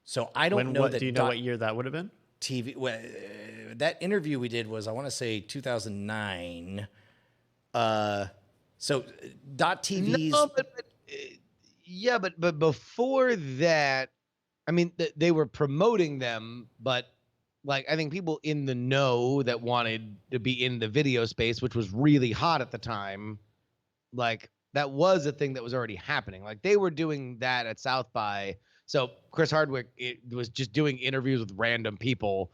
So I don't know that. Do you know what year that would have been? TV. That interview we did was, I want to say, 2009. So .tv's... No, but before that, I mean, they were promoting them, but like I think people in the know that wanted to be in the video space, which was really hot at the time, like that was a thing that was already happening. Like they were doing that at South by. So Chris Hardwick was just doing interviews with random people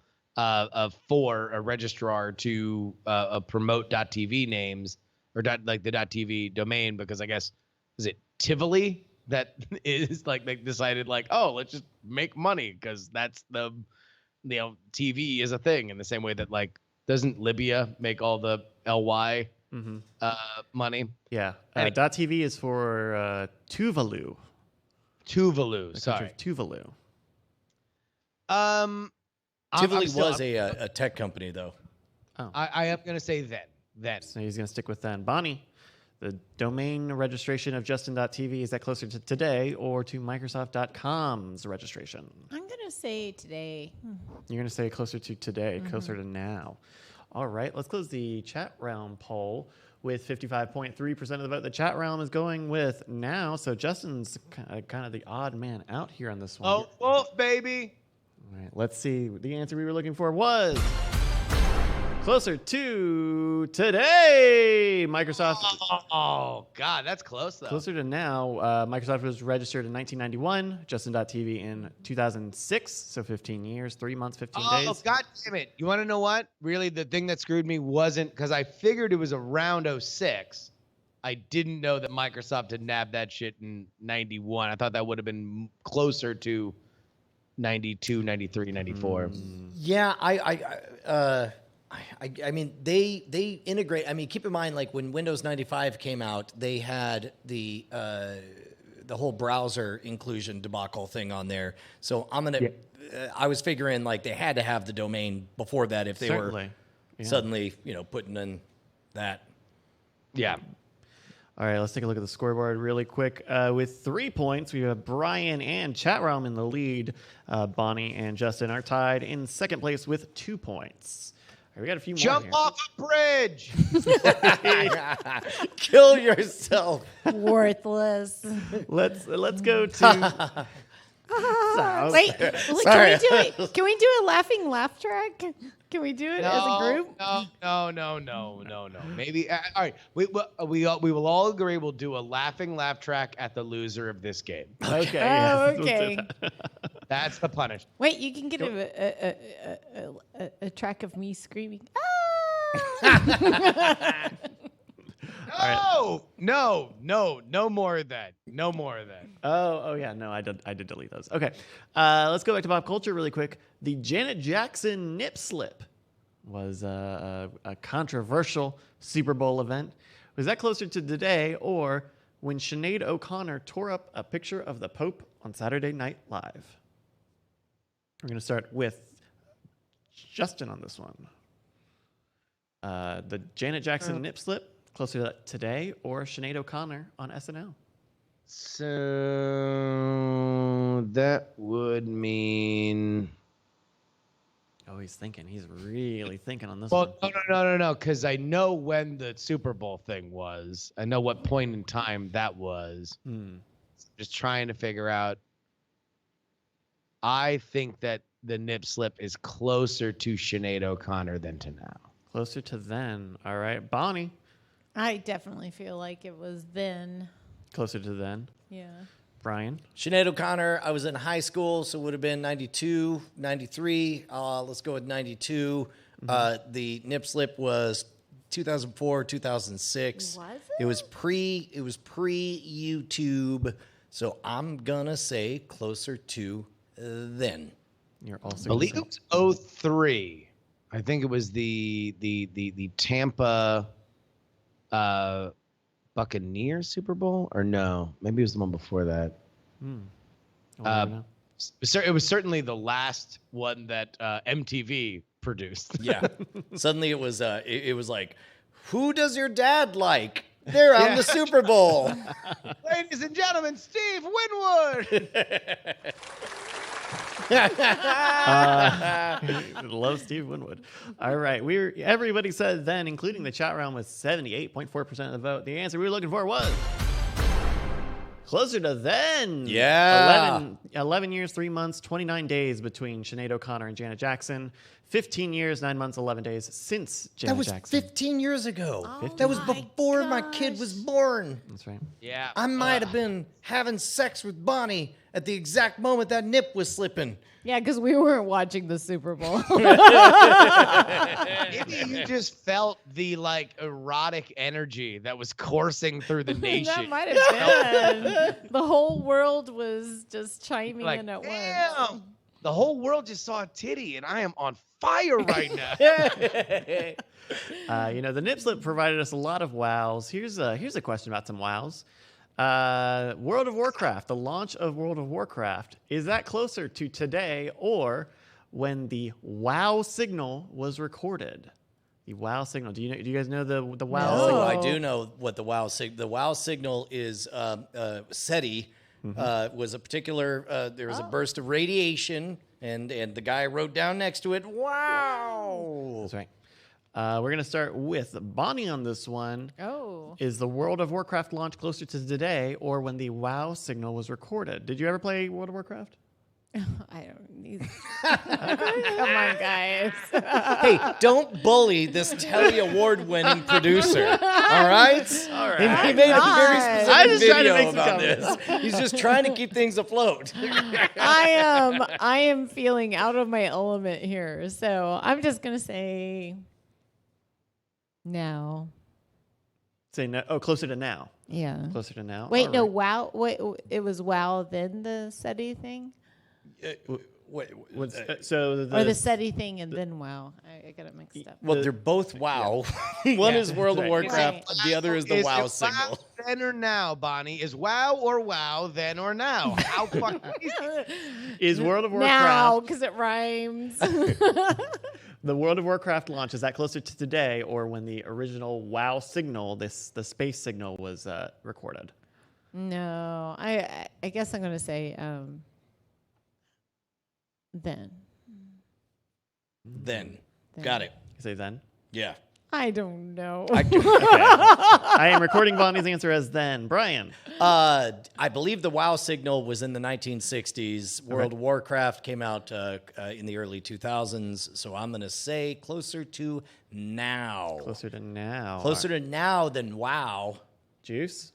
for a registrar to promote .tv names. Or like the .tv domain, because I guess, is it Tivoli that is like they decided like, oh, let's just make money because that's the, TV is a thing in the same way that like, doesn't Libya make all the LY money? Yeah. .tv is for Tuvalu. Tuvalu, The country sorry. of Tuvalu. Tivoli was a tech company, though. I am going to say then. So he's going to stick with then. Bonnie, the domain registration of Justin.tv, is that closer to today or to Microsoft.com's registration? I'm going to say today. You're going to say closer to today, closer to now. All right, let's close the chat realm poll with 55.3% of the vote. The chat realm is going with now. So Justin's kind of the odd man out here on this one. Oh, wolf, baby. All right, let's see. The answer we were looking for was closer to today. Microsoft. Oh, God, that's close, though. Closer to now. Microsoft was registered in 1991, Justin.tv in 2006. So 15 years, 3 months, 15 Oh, days. God damn it. You want to know what? Really, the thing that screwed me wasn't because I figured it was around 06. I didn't know that Microsoft had nabbed that shit in 91. I thought that would have been closer to 92, 93, 94. Yeah, I mean, they integrate. I mean, keep in mind, like when Windows 95 came out, they had the whole browser inclusion debacle thing on there. So I was figuring like they had to have the domain before that if they were suddenly, putting in that. Yeah. All right, let's take a look at the scoreboard really quick. With 3 points, we have Brian and Chat Realm in the lead. Bonnie and Justin are tied in second place with 2 points. All right, we got a few more Jump here. off a bridge. Kill yourself. Worthless. Let's go to. Wait, can we do a laughing laugh track? Can we do it as a group? No. Maybe. All right. We will all agree we'll do a laughing laugh track at the loser of this game. Okay. Yes, let's do Okay. that. That's the punishment. Wait, you can get a track of me screaming. No more of that. No more of that. Oh yeah, no, I did delete those. Okay, let's go back to pop culture really quick. The Janet Jackson nip slip was a controversial Super Bowl event. Was that closer to today or when Sinead O'Connor tore up a picture of the Pope on Saturday Night Live? We're going to start with Justin on this one. The Janet Jackson nip slip, closer to today or Sinead O'Connor on SNL? So that would mean. Oh, he's thinking. He's really thinking on this one. Well, no, because I know when the Super Bowl thing was. I know what point in time that was. Just trying to figure out. I think that the nip slip is closer to Sinead O'Connor than to now. Closer to then. All right. Bonnie. I definitely feel like it was then. Closer to then. Yeah. Brian. Sinead O'Connor, I was in high school, so it would have been 92, 93. Let's go with 92. The nip slip was 2004, 2006. Was it? It was pre YouTube, so I'm gonna say closer to then. You're also. I believe it was 03. I think it was the Tampa Buccaneers Super Bowl, or no? Maybe it was the one before that. It was certainly the last one that MTV produced. Yeah. Suddenly it was like, who does your dad like? They're on the Super Bowl. Ladies and gentlemen, Steve Winwood. Love Steve Winwood. All right. Everybody said then, including the chat round, with 78.4% of the vote. The answer we were looking for was closer to then. Yeah. 11 years, 3 months, 29 days between Sinead O'Connor and Janet Jackson. 15 years, 9 months, 11 days since Janet That was Jackson. 15 years ago. Oh That was my before my kid was born. That's right. Yeah. I might have been having sex with Bonnie at the exact moment that nip was slipping. Yeah, because we weren't watching the Super Bowl. Maybe you just felt the erotic energy that was coursing through the nation. That might have been. The whole world was just chiming in at once. Damn, the whole world just saw a titty, and I am on fire right now. The nip slip provided us a lot of wows. Here's a question about some wows. World of Warcraft, the launch of World of Warcraft, is that closer to today or when the WoW signal was recorded? The WoW signal. Do you guys know the WoW Oh, signal? I do know what the WoW signal. The WoW signal is SETI. Was a particular. There was a burst of radiation, and the guy wrote down next to it, "Wow." That's right. We're going to start with Bonnie on this one. Oh. Is the World of Warcraft launch closer to today or when the WoW signal was recorded? Did you ever play World of Warcraft? I don't need. Come on, guys. Hey, don't bully this Telly Award-winning producer. All right? All right. He made a very I'm specific just trying to video make some about this. He's just trying to keep things afloat. I am feeling out of my element here, so I'm just gonna say no. Say no. Oh, closer to now. Yeah. Closer to now. Wait, All no. right. WoW. Wait, it was WoW then the SETI thing, So or the SETI thing and then WoW. I got it mixed up. Well, they're both WoW. One is World of right. Warcraft. Right. The other is the WoW signal. Wow then or now, Bonnie? Is WoW or WoW then or now? How fucking Is World of Warcraft Now, because it rhymes. the World of Warcraft launch? Is that closer to today or when the original WoW signal, the space signal, was recorded? No, I guess I'm gonna say then. Then. Got it. You say then. Yeah. I don't know. I am recording Bonnie's answer as then. Brian. I believe the WoW signal was in the 1960s. World of Warcraft came out in the early 2000s. So I'm going to say closer to now. Closer to now. Closer to now than WoW. Juice.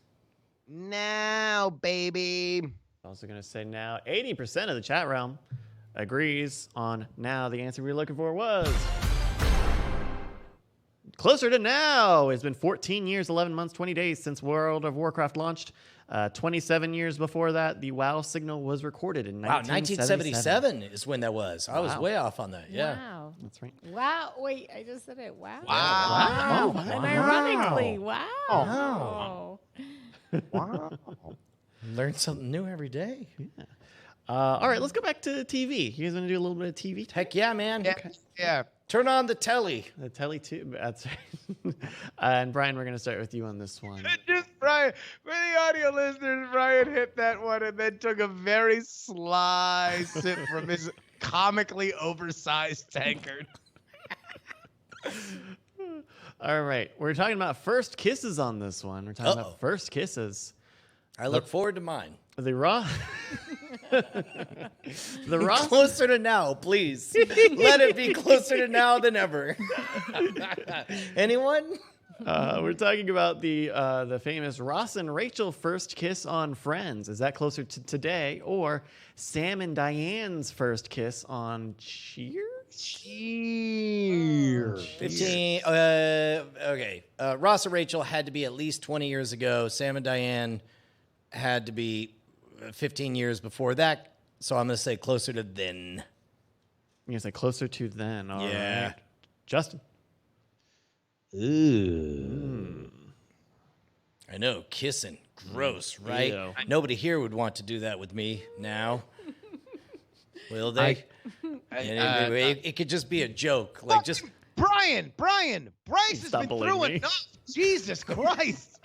now, baby? Also going to say now. 80% of the chat realm agrees on now. The answer we were looking for was closer to now. It's been 14 years, 11 months, 20 days since World of Warcraft launched. 27 years before that, the WoW signal was recorded in Wow, 1977. 1977 is when that was. I was way off on that. Yeah. Wow. That's right. Wow. Wait, I just said it. Wow. Wow. Wow. And ironically, wow. Wow. Learn something new every day. All right, let's go back to TV. You guys want to do a little bit of TV? Heck yeah, man. Yeah. Turn on the telly. The telly too. That's right. And Brian, we're going to start with you on this one. Just Brian, for the audio listeners, Brian hit that one and then took a very sly sip from his comically oversized tankard. All right, we're talking about first kisses on this one. We're talking about first kisses. I look forward to mine. The raw. The raw. Closer to now, please. Let it be closer to now than ever. Anyone? We're talking about the famous Ross and Rachel first kiss on Friends. Is that closer to today or Sam and Diane's first kiss on Cheers? Cheers. 15. Okay. Ross and Rachel had to be at least 20 years ago. Sam and Diane had to be 15 years before that. So I'm going to say closer to then. You're going to say closer to then. All Yeah. right. Justin. I know, kissing. Gross, right? Ew. Nobody here would want to do that with me now. Will they? It could just be a joke. Like just Brian, Bryce has Stop been bullying through me. enough. Jesus Christ.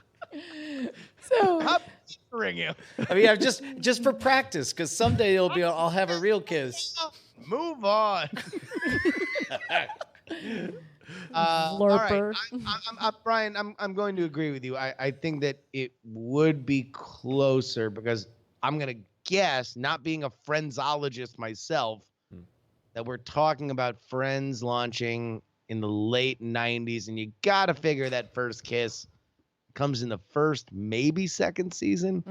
So I'm picturing you. I mean, just for practice, because someday I'll have a real kiss. Move on. All right. Flurper. Brian, I'm going to agree with you. I think that it would be closer because I'm going to guess, not being a friendsologist myself, that we're talking about Friends launching in the late 90s, and you got to figure that first kiss comes in the first, maybe second season.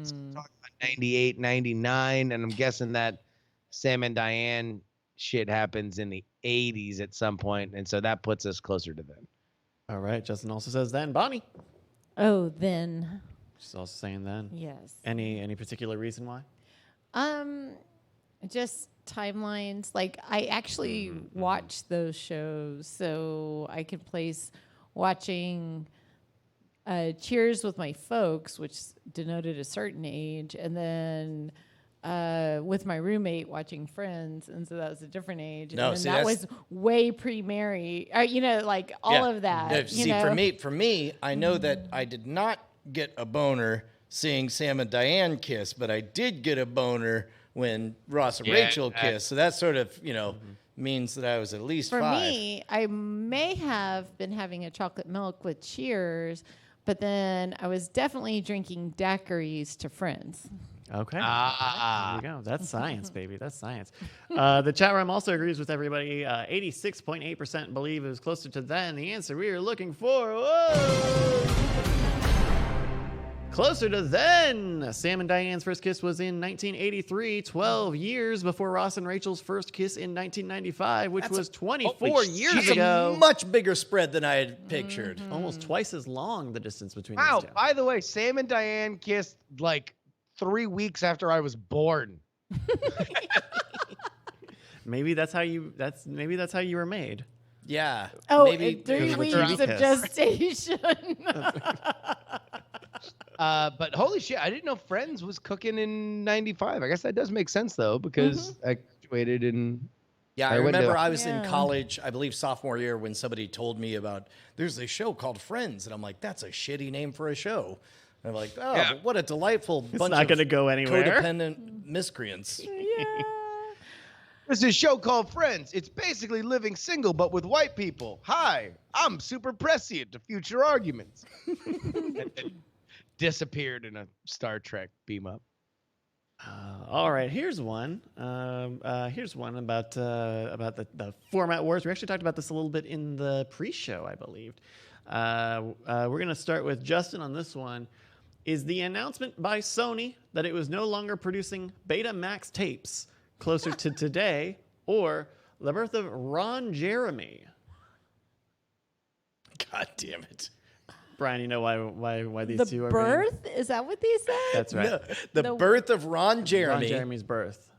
So we're talking about 98, 99, and I'm guessing that Sam and Diane shit happens in the 80s at some point, and so that puts us closer to them. All right. Justin also says then. Bonnie. Oh, then. She's also saying then. Yes. Any particular reason why? Just timelines. Like I actually watch those shows, so I can place watching Cheers with my folks, which denoted a certain age, and then with my roommate watching Friends, and so that was a different age. No, and see, that that's- was way pre-marry. Like all of that. No, you see, know? for me, I know that I did not get a boner seeing Sam and Diane kiss, but I did get a boner when Ross and Rachel kissed. So that's sort of, means that I was at least For 5. me, I may have been having a chocolate milk with Cheers, but then I was definitely drinking daiquiris to friends. Okay. There you go. That's science, baby. That's science. The chat room also agrees with everybody. 86.8% believe it was closer to then. The answer we are looking for. Whoa! Closer to then. Sam and Diane's first kiss was in 1983, 12 years before Ross and Rachel's first kiss in 1995, which was 24 years That's a ago. much bigger spread than I had pictured. Almost twice as long, the distance between Wow. these two. By the way, Sam and Diane kissed like 3 weeks after I was born. Maybe that's how you were made. Yeah. Oh, maybe and 3 it was a weeks TV of kiss. gestation. But holy shit, I didn't know Friends was cooking in 95. I guess that does make sense though, because I graduated in. Yeah, I I went remember to- I was in Yeah. college, I believe sophomore year, when somebody told me about there's a show called Friends, and I'm like, that's a shitty name for a show. And I'm like, oh, Yeah. but what a delightful bunch not of gonna go anywhere. codependent miscreants. Yeah. There's a show called Friends. It's basically living single, but with white people. Hi, I'm super prescient to future arguments. And then disappeared in a Star Trek beam up. All right, here's one. Here's one about the format wars. We actually talked about this a little bit in the pre-show, I believe. We're gonna start with Justin on this one. Is the announcement by Sony that it was no longer producing Betamax tapes closer to today, or the birth of Ron Jeremy? God damn it. Brian, you know why these The two are birth? Is that what they said? That's right. No, the The- birth of Ron Jeremy. Ron Jeremy's birth.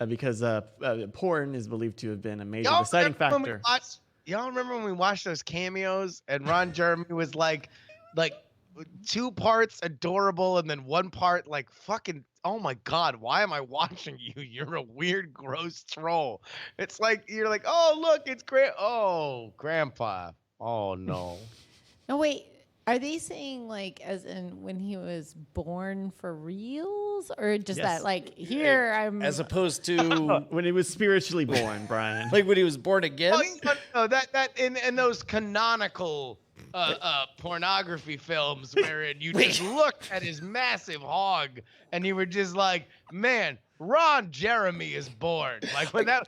Because porn is believed to have been a major Y'all deciding remember when we factor. watched- Y'all remember when we watched those cameos and Ron Jeremy was like 2 parts adorable and then 1 part like fucking, oh my God, why am I watching you? You're a weird, gross troll. It's like, you're like, oh, look, it's great. Oh, grandpa. Oh, no. No, wait. Are they saying like as in when he was born for reals, or just Yes. that like here I'm As opposed to When he was spiritually born, Brian. like when he was born again. Oh, no, that in those canonical pornography films wherein you just looked at his massive hog and you were just like, man, Ron Jeremy is born. Like when that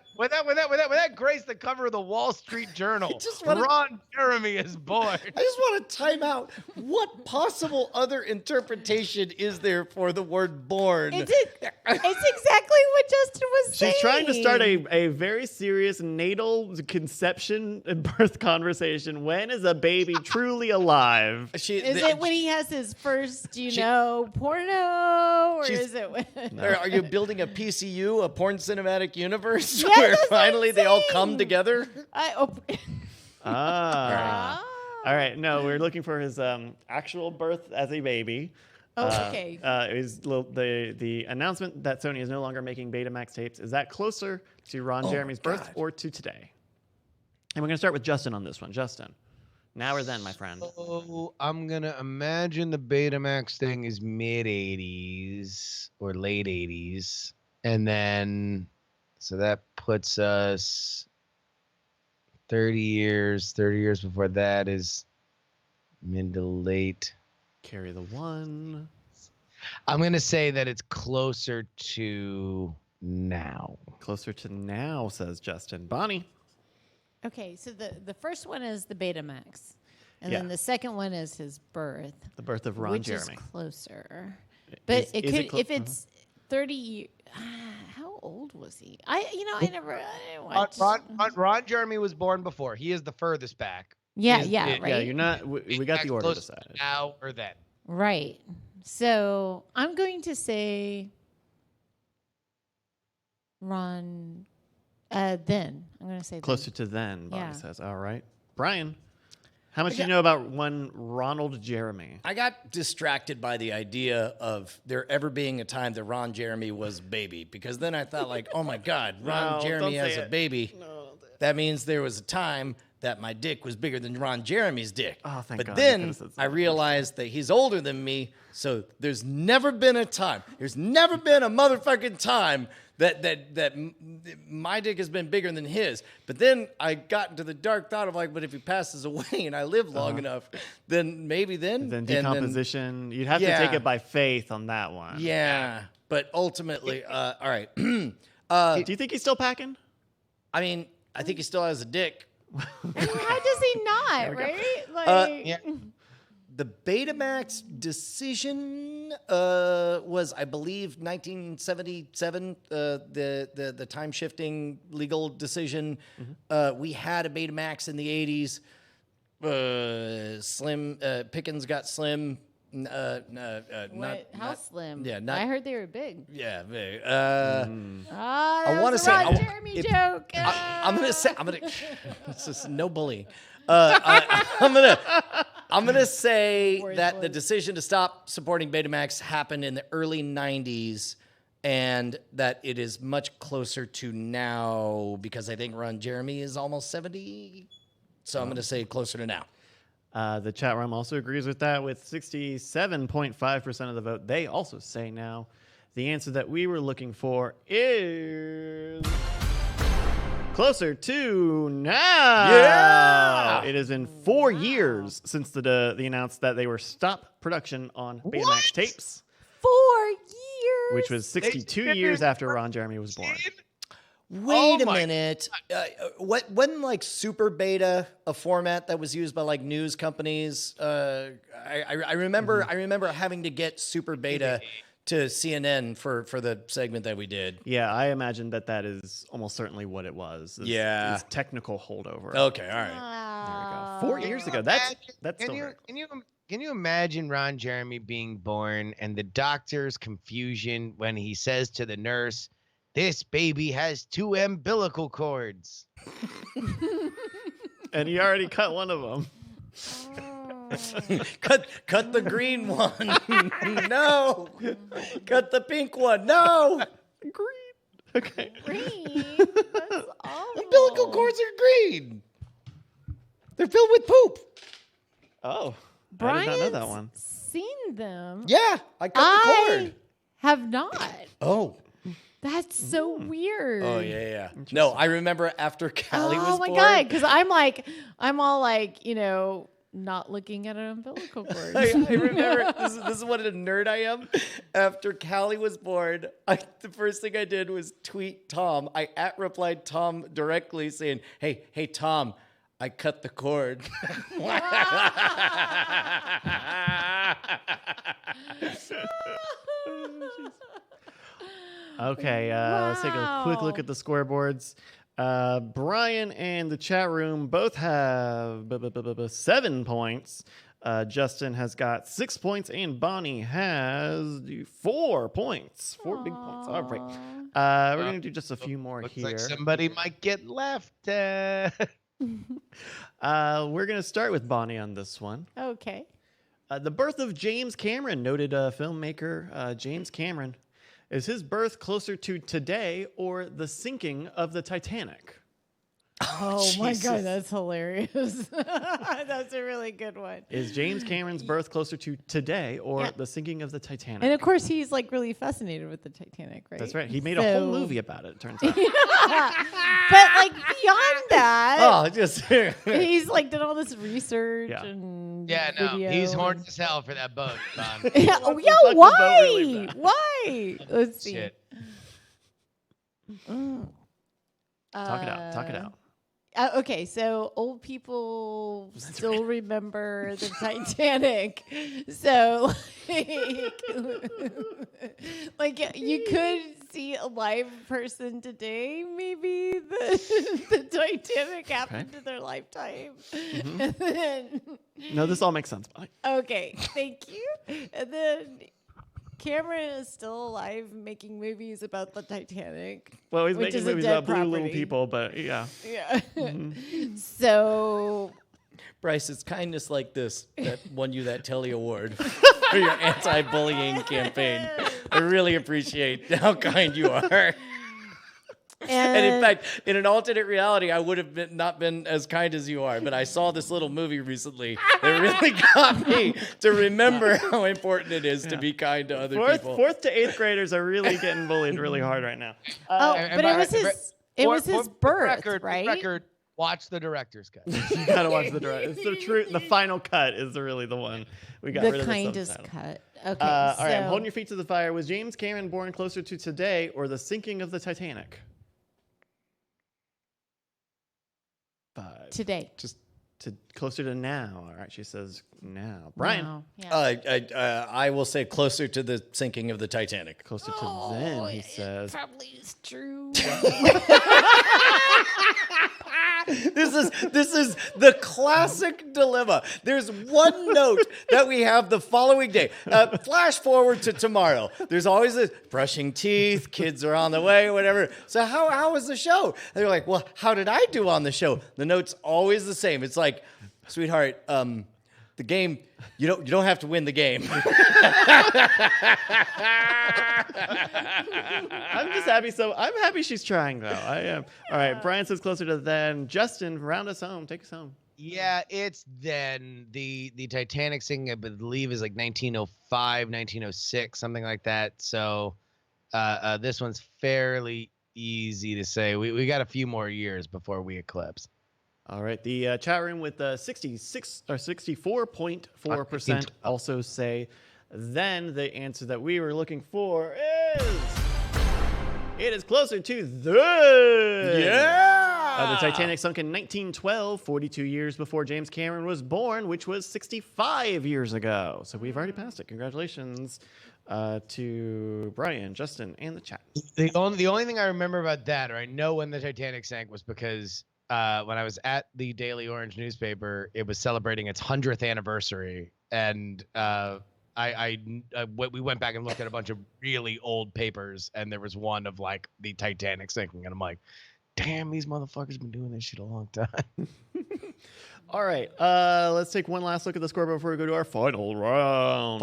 graced the cover of the Wall Street Journal, just wanna- Ron Jeremy is born. I just want to time out. What possible other interpretation is there for the word born? it's exactly what Justin was saying. She's trying to start a very serious natal conception and birth conversation. When is a baby truly alive? Is it when he has his first, porno, or She's- is it when? Are you building a PCU, a porn cinematic universe, Yeah, where that's what I'm finally they all come saying. together? Ah. All right. No, we're looking for his actual birth as a baby. Okay. Is the announcement that Sony is no longer making Betamax tapes, is that closer to Ron Jeremy's birth God. or to today? And we're going to start with Justin on this one. Justin, now or then, my friend? So I'm gonna imagine the Betamax thing is mid 80s or late 80s, and then so that puts us 30 years. 30 years before that is mid to late. Carry the one. I'm gonna say that it's closer to now. Closer to now, says Justin. Bonnie. Okay, so the first one is the Betamax, and Yeah. then the second one is his birth, The birth of Ron which Jeremy. is closer. But Is- it is could it clo- if it's 30. How old was he? I didn't watch. Ron Jeremy was born before. He is the furthest back. Yeah, Is- yeah, it- right. Yeah, you're not. We got the order Closer decided. now or then. Right. So I'm going to say Ron. Then I'm going to say Closer to then, Bonnie Yeah. says. All right. Brian, how much do you know about one Ronald Jeremy? I got distracted by the idea of there ever being a time that Ron Jeremy was baby, because then I thought like, oh my God, Ron No, Jeremy don't as say a it. baby. That means there was a time that my dick was bigger than Ron Jeremy's dick. Oh, thank but God, you then could've said I something. realized that he's older than me, so there's never been a time, there's never been a motherfucking time my dick has been bigger than his. But then I got into the dark thought of like, but if he passes away and I live long enough, then maybe then decomposition. You'd have to take it by faith on that one. Yeah, but ultimately, all right. Do you think he's still packing? I mean, I think he still has a dick. How does he not? Right? Like. The Betamax decision was, I believe, 1977. The time shifting legal decision. We had a Betamax in the 80s. Slim Pickens got Slim. How slim? Yeah, I heard they were big. Yeah, big. I want to say Ron Jeremy joke. I'm gonna. It's just no bullying. I'm gonna say that the decision to stop supporting Betamax happened in the early 90s, and that it is much closer to now because I think Ron Jeremy is almost 70. So I'm gonna say closer to now. The chat room also agrees with that, with 67.5% of the vote. They also say now. The answer that we were looking for is closer to now. Yeah! It has been 4 years since the announced that they were stop production on Betamax tapes, 4 years. which was 62 years after Ron Jeremy was born. Wait a minute. Wasn't like Super Beta a format that was used by like news companies? I remember having to get Super Beta to CNN for the segment that we did. Yeah, I imagine that is almost certainly what it was. Is technical holdover. Okay, all right. There we go. 4 years ago. That's still Can you imagine Ron Jeremy being born and the doctor's confusion when he says to the nurse, "This baby has 2 umbilical cords." And he already cut one of them. Cut the green one. No. Cut the pink one. No. Green. Okay. Green. That's awful. Umbilical cords are green. They're filled with poop. Oh, Brian's I did not know that one. seen them. Yeah, I cut the cord. Have not. Oh. That's so weird. Oh yeah. No, I remember after Callie was born. Oh my god, because I'm all like, not looking at an umbilical cord. I remember this is what a nerd I am. After Callie was born, the first thing I did was tweet Tom. I replied Tom directly saying, "Hey Tom, I cut the cord." Okay, let's take a quick look at the scoreboards. Brian and the chat room both have 7 points. Justin has got 6 points, and Bonnie has 4 points. 4 big points. All right. We're going to do just a few more Looks here. like somebody might get left. We're going to start with Bonnie on this one. Okay. The birth of James Cameron, noted filmmaker James Cameron. Is his birth closer to today or the sinking of the Titanic? Oh my god, that's hilarious. That's a really good one. Is James Cameron's birth closer to today or the sinking of the Titanic? And of course, he's like really fascinated with the Titanic, right? That's right. He made a whole movie about it, it turns out. But like beyond that, he's like done all this research and video. He's horny as hell for that boat, Don. Why? Really why? Let's see. Shit. Talk it out. Okay, so old people still remember the Titanic. So, like you could see a live person today. Maybe the Titanic happened in their lifetime. Mm-hmm. And then, No, this all makes sense. okay, thank you. And then Cameron is still alive making movies about the Titanic. Well, he's which making is a movies dead about blue little property. people, but yeah. Yeah. Mm-hmm. So Bryce, it's kindness like this that won you that Telly Award for your anti-bullying campaign. I really appreciate how kind you are. And in fact, in an alternate reality, I would have not been as kind as you are. But I saw this little movie recently that really got me to remember how important it is to be kind to other people. Fourth to eighth graders are really getting bullied really hard right now. But it was his birth, right? Record, watch the director's cut. You gotta watch the direct. It's the true. The final cut is really the one we got rid The of. The kindest subtitle. cut. Okay. All right, I'm so- holding your feet to the fire. Was James Cameron born closer to today or the sinking of the Titanic? 5. Today. Just to closer to now. All right, she says now. Brian, Wow. Yeah. I will say closer to the sinking of the Titanic. closer to then. He says. Probably is true. This is the classic dilemma. There's one note that we have the following day. Flash forward to tomorrow. There's always a brushing teeth, kids are on the way, whatever. So how was the show? And they're like, well, how did I do on the show? The note's always the same. It's like, sweetheart, the game, you don't have to win the game. I'm just happy. I'm happy she's trying, though. I am. All right, Brian says closer to then. Justin, round us home. Take us home. Yeah, it's then. The Titanic sinking, I believe, is like 1905, 1906, something like that. So this one's fairly easy to say. We got a few more years before we eclipse. All right, the chat room with 66 or 64.4% also say then. The answer that we were looking for is closer to then. Yeah. The Titanic sunk in 1912, 42 years before James Cameron was born, which was 65 years ago. So we've already passed it. Congratulations to Brian, Justin, and the chat. The only thing I remember about that, or I know when the Titanic sank, was because when I was at the Daily Orange newspaper, it was celebrating its 100th anniversary, and we went back and looked at a bunch of really old papers, and there was one of like the Titanic sinking, and I'm like, damn, these motherfuckers been doing this shit a long time. All right, let's take one last look at the scoreboard before we go to our final round.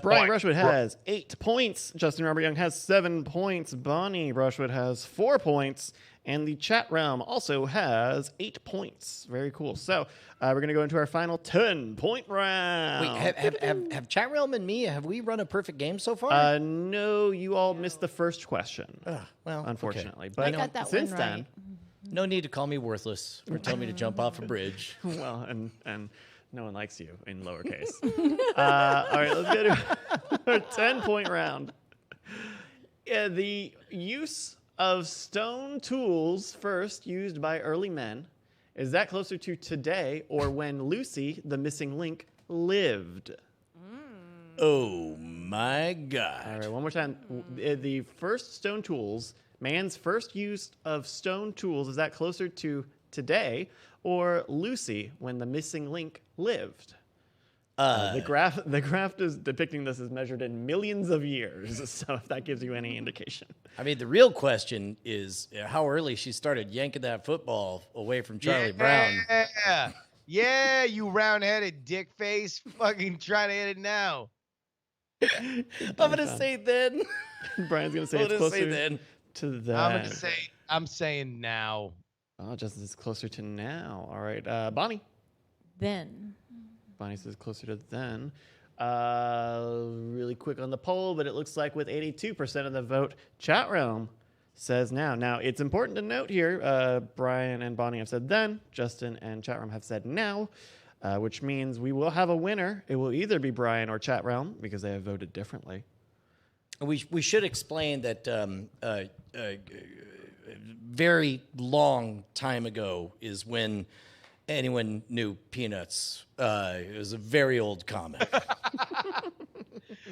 Brian Brushwood has 8 points. Justin Robert Young has 7 points. Bonnie Brushwood has 4 points. And the chat realm also has 8 points. Very cool. So we're going to go into our final 10-point round. Wait, have Chat Realm and me, have we run a perfect game so far? No, you all missed the first question. Well, unfortunately. okay. But I got that since one then, right. No need to call me worthless or tell me to jump off a bridge. well, and no one likes you in lowercase. All right, let's go to our 10-point round. The use of stone tools first used by early men, is that closer to today or when Lucy, the missing link, lived? Oh my God. All right, one more time. The first stone tools, man's first use of stone tools, is that closer to today or Lucy, when the missing link lived? The graph is depicting this as measured in millions of years, so if that gives you any indication. I mean, the real question is how early she started yanking that football away from Charlie Brown. Yeah, you round-headed dick face. Fucking try to hit it now. I'm going to say then. Brian's going to say I'm it's gonna closer say then. to that. I'm saying now. Oh, Justin is closer to now. All right, Bonnie. Then. Bonnie says closer to then. Really quick on the poll, but it looks like with 82% of the vote, Chat Realm says now. Now, it's important to note here, Brian and Bonnie have said then, Justin and Chat Realm have said now, which means we will have a winner. It will either be Brian or Chat Realm because they have voted differently. We should explain that very long time ago is when anyone knew Peanuts. It was a very old comic.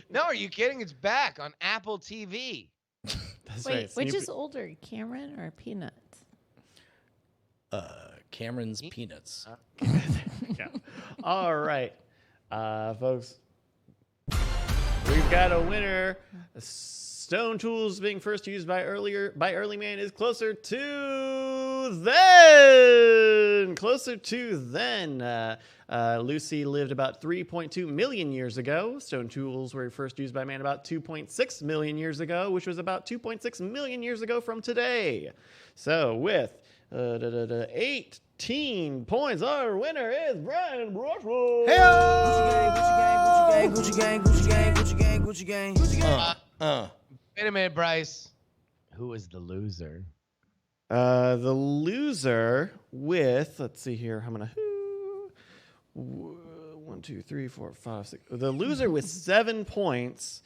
No, are you kidding? It's back on Apple TV. That's Wait, right. which is older, Cameron or Peanuts? Cameron's Peanuts. Yeah. All right, folks. We've got a winner. Stone tools being first used by early man is closer to to then. Lucy lived about 3.2 million years ago. Stone tools were first used by man about 2.6 million years ago, which was about 2.6 million years ago from today. So with 18 points, our winner is Brian Brushwood. Gucci gang, Gucci gang, Gucci gang, Gucci gang, Gucci gang. Wait a minute, Bryce. Who is the loser? The loser with, let's see here, I'm gonna 1, 2, 3, 4, 5, 6. The loser with 7 points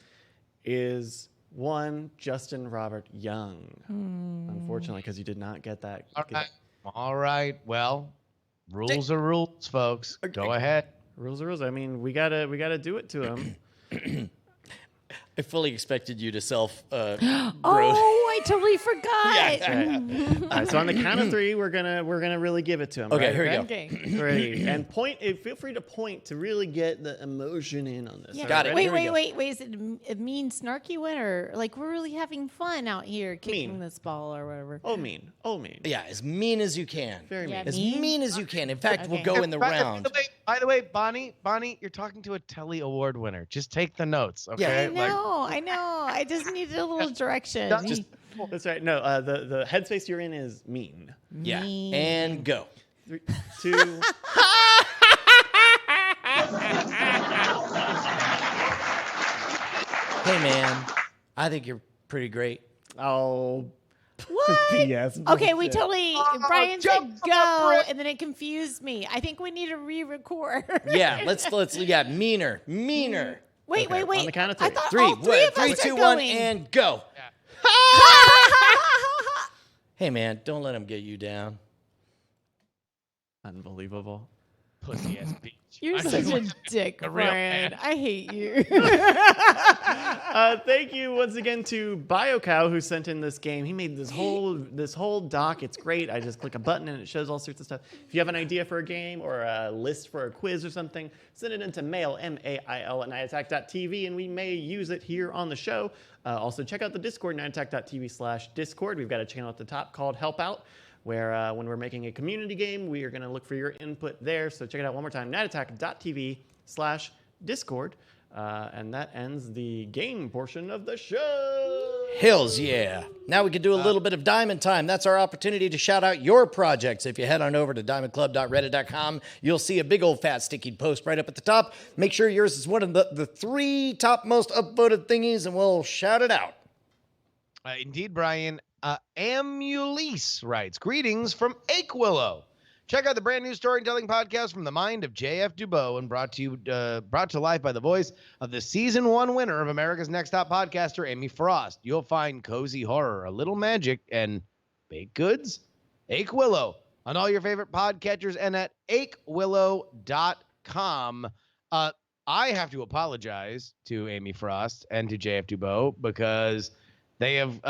is one Justin Robert Young. Unfortunately, because you did not get that. All right. Well, rules are rules, folks. Go ahead. Rules are rules. I mean, we gotta do it to him. I fully expected you to self. Oh, I totally forgot. All right, so on the count of 3, we're gonna really give it to him. Okay, right? here we go. Okay. Ready. And point. Feel free to point to really get the emotion in on this. Yeah. All Got right, it. ready? Here we go. Wait. Is it a mean, snarky winner? Like, we're really having fun out here kicking Mean. this ball or whatever. Oh, mean. Yeah, as mean as you can. Very Yeah, mean. As mean? mean as you can. In fact, we'll Okay. go in the round. By the way, Bonnie, you're talking to a Telly Award winner. Just take the notes, okay? I know. I just needed a little direction. Not just- That's right. No, the headspace you're in is mean. Yeah, Mean. and go. 3, 2. Hey, man, I think you're pretty great. Oh. What? Yes. Okay, we totally. Brian said jump from a go, brick. and then it confused me. I think we need to re-record. Yeah, let's meaner. Wait. On the count of 3. I thought 3, all three of us 3, are 2, 1, going. and go. Hey, man, don't let him get you down. Unbelievable. Pussy ass bitch. You're such a dick, a real Brian. man. I hate you. Thank you once again to BioCow who sent in this game. He made this whole doc. It's great. I just click a button and it shows all sorts of stuff. If you have an idea for a game or a list for a quiz or something, send it into mail, MAIL, at nightattack.tv, and we may use it here on the show. Also, check out the Discord, nightattack.tv/Discord. We've got a channel at the top called Help Out, where when we're making a community game, we are going to look for your input there. So check it out one more time, nightattack.tv/Discord. And that ends the game portion of the show. Hills, yeah. Now we can do a little bit of Diamond Time. That's our opportunity to shout out your projects. If you head on over to diamondclub.reddit.com, you'll see a big old fat sticky post right up at the top. Make sure yours is one of the 3 top most upvoted thingies, and we'll shout it out. Indeed, Brian. Amulise writes, greetings from Aquillow. Check out the brand new storytelling podcast from the mind of J.F. Dubois and brought to life by the voice of the season 1 winner of America's Next Top Podcaster, Amy Frost. You'll find cozy horror, a little magic, and baked goods. Aquillow on all your favorite podcatchers and at aquillow.com. I have to apologize to Amy Frost and to J.F. Dubois because they have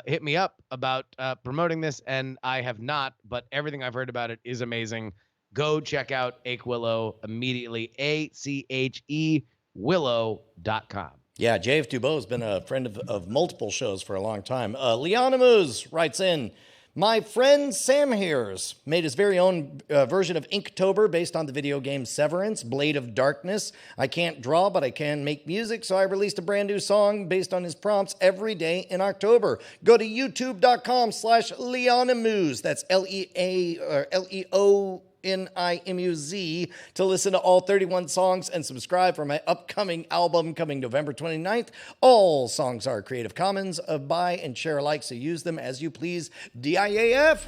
hit me up about promoting this, and I have not, but everything I've heard about it is amazing. Go check out Aquillow immediately, ACHE Willow.com. Yeah, J.F. Dubois has been a friend of multiple shows for a long time. Liana Moose writes in, my friend Sam Hears made his very own version of Inktober based on the video game Severance, Blade of Darkness. I can't draw, but I can make music, so I released a brand new song based on his prompts every day in October. Go to youtube.com/LianaMuse. That's LeoNimuz to listen to all 31 songs and subscribe for my upcoming album coming November 29th. All songs are Creative Commons, buy and share alike, so use them as you please. DIAF.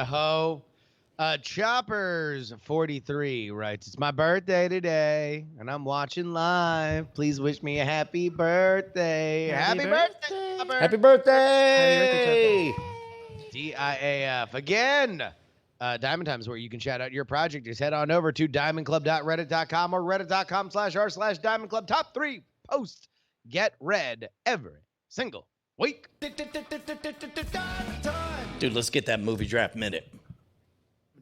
Ho. Choppers 43 writes, it's my birthday today, and I'm watching live. Please wish me a happy birthday. Happy birthday, Chopper. Happy birthday! DIAF. Again, Diamond Time is where you can shout out your project. Just head on over to diamondclub.reddit.com or reddit.com/r/diamondclub. Top 3 posts get read every single week. Dude, let's get that movie draft minute.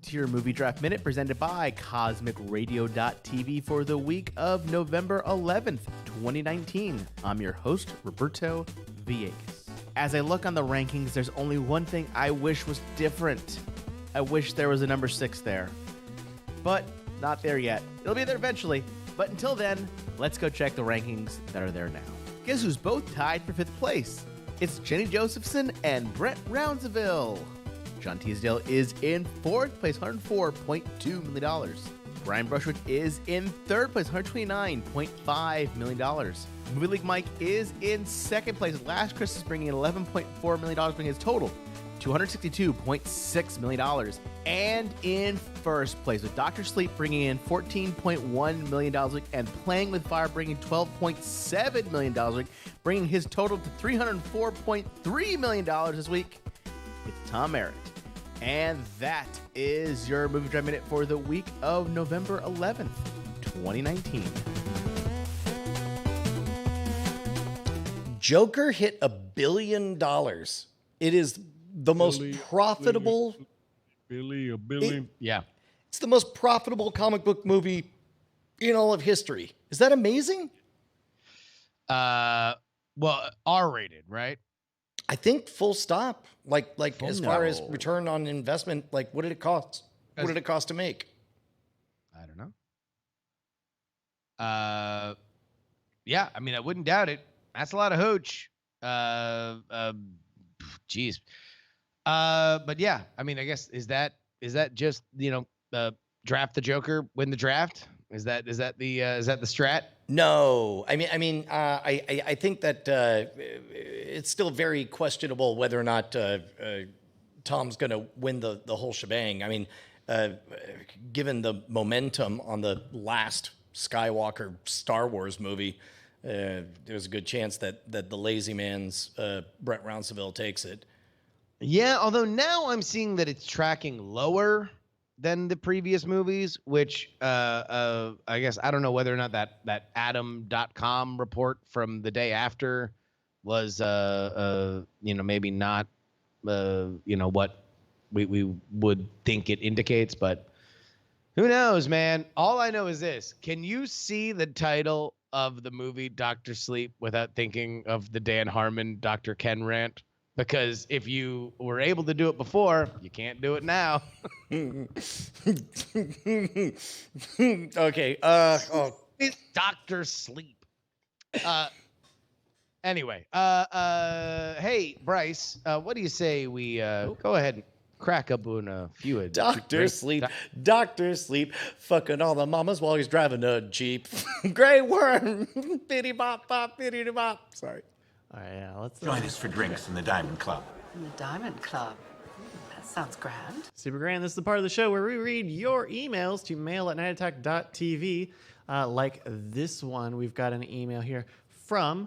to your Movie Draft Minute presented by CosmicRadio.tv for the week of November 11th, 2019. I'm your host, Roberto Villegas. As I look on the rankings, there's only one thing I wish was different. I wish there was a number 6 there. But not there yet. It'll be there eventually. But until then, let's go check the rankings that are there now. Guess who's both tied for 5th place? It's Jenny Josephson and Brett Rounsaville. John Teasdale is in 4th place, $104.2 million. Brian Brushwood is in 3rd place, $129.5 million. Movie League Mike is in 2nd place. Last Christmas bringing in $11.4 million, bringing his total $262.6 million. And in 1st place with Dr. Sleep bringing in $14.1 million and Playing with Fire bringing $12.7 million, bringing his total to $304.3 million this week. It's Tom Merritt. And that is your Movie Draft Minute for the week of November 11th, 2019. Joker hit $1 billion. It is the most profitable. Yeah. It's the most profitable comic book movie in all of history. Is that amazing? Well, R-rated, right? I think full stop. Like Full as far as no. return on investment, like what did it cost? What did it cost to make? I don't know. Yeah, I mean, I wouldn't doubt it. That's a lot of hooch. Geez. But yeah, I mean, I guess is that just draft the Joker, win the draft? Is that the strat? No, I think that it's still very questionable whether or not Tom's going to win the whole shebang. I mean, given the momentum on the last Skywalker Star Wars movie, there's a good chance that the lazy man's Brett Rounsaville takes it. Yeah, although now I'm seeing that it's tracking lower than the previous movies, which I guess I don't know whether or not that Adam.com report from the day after was maybe not what we would think it indicates, but who knows, man. All I know is this: can you see the title of the movie Dr. Sleep without thinking of the Dan Harmon Dr. Ken rant? Because if you were able to do it before, you can't do it now. Okay. It's Dr. Sleep. Anyway, hey, Bryce, what do you say we go ahead and crack up on a few of Dr. Sleep, Dr. Sleep, fucking all the mamas while he's driving a Jeep. Grey Worm, bitty bop bop, bitty bop. Sorry. All right, yeah, let's Join us for drinks in the Diamond Club. In the Diamond Club. That sounds grand. Super grand. This is the part of the show where we read your emails to mail@nightattack.tv. Like this one, we've got an email here from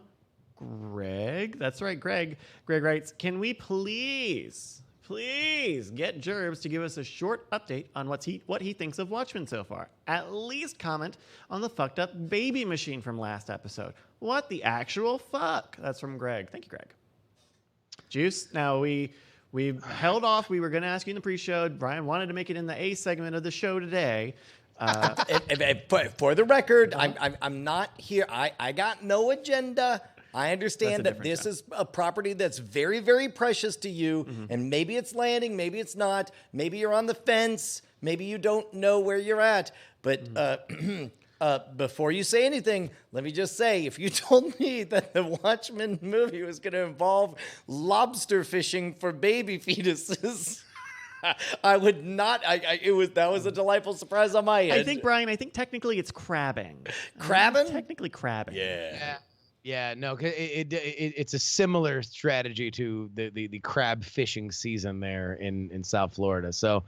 Greg. That's right, Greg. Greg writes, can we please get Gerbs to give us a short update on what he thinks of Watchmen so far? At least comment on the fucked up baby machine from last episode. What the actual fuck? That's from Greg. Thank you, Greg. Juice. Now we held off. We were going to ask you in the pre-show. Brian wanted to make it in the A segment of the show today. For the record, I'm not here. I got no agenda. I understand that this is a property that's very, very precious to you, and maybe it's landing, maybe it's not. Maybe you're on the fence. Maybe you don't know where you're at. But before you say anything, let me just say, if you told me that the Watchmen movie was going to involve lobster fishing for baby fetuses, I would not. That was a delightful surprise on my end. I think, Brian, technically it's crabbing. Crabbing? Technically crabbing. Yeah. Yeah, no, it's a similar strategy to the crab fishing season there in South Florida. So,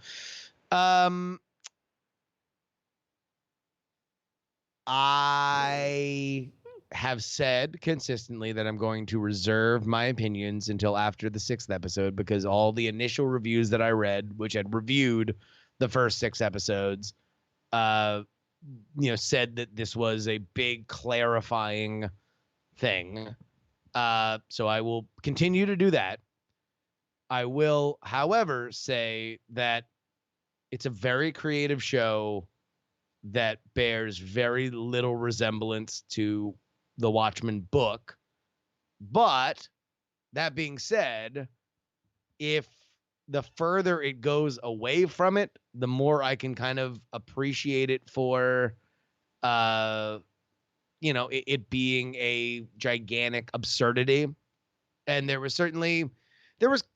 I have said consistently that I'm going to reserve my opinions until after the 6th episode, because all the initial reviews that I read, which had reviewed the first 6 episodes, said that this was a big clarifying thing. So I will continue to do that. I will, however, say that It's a very creative show that bears very little resemblance to the Watchmen book. But that being said, if the further it goes away from it, the more I can kind of appreciate it for, it being a gigantic absurdity. And there was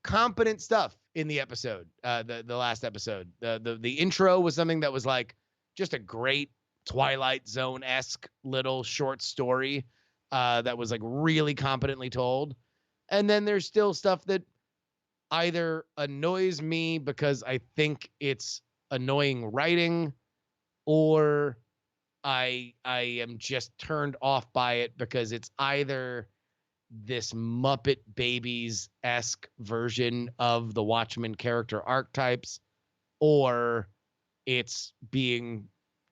competent stuff in the episode, the last episode. The intro was something that was like just a great Twilight Zone-esque little short story that was like really competently told. And then there's still stuff that either annoys me because I think it's annoying writing, or I am just turned off by it because it's either this Muppet Babies-esque version of the Watchmen character archetypes, or it's being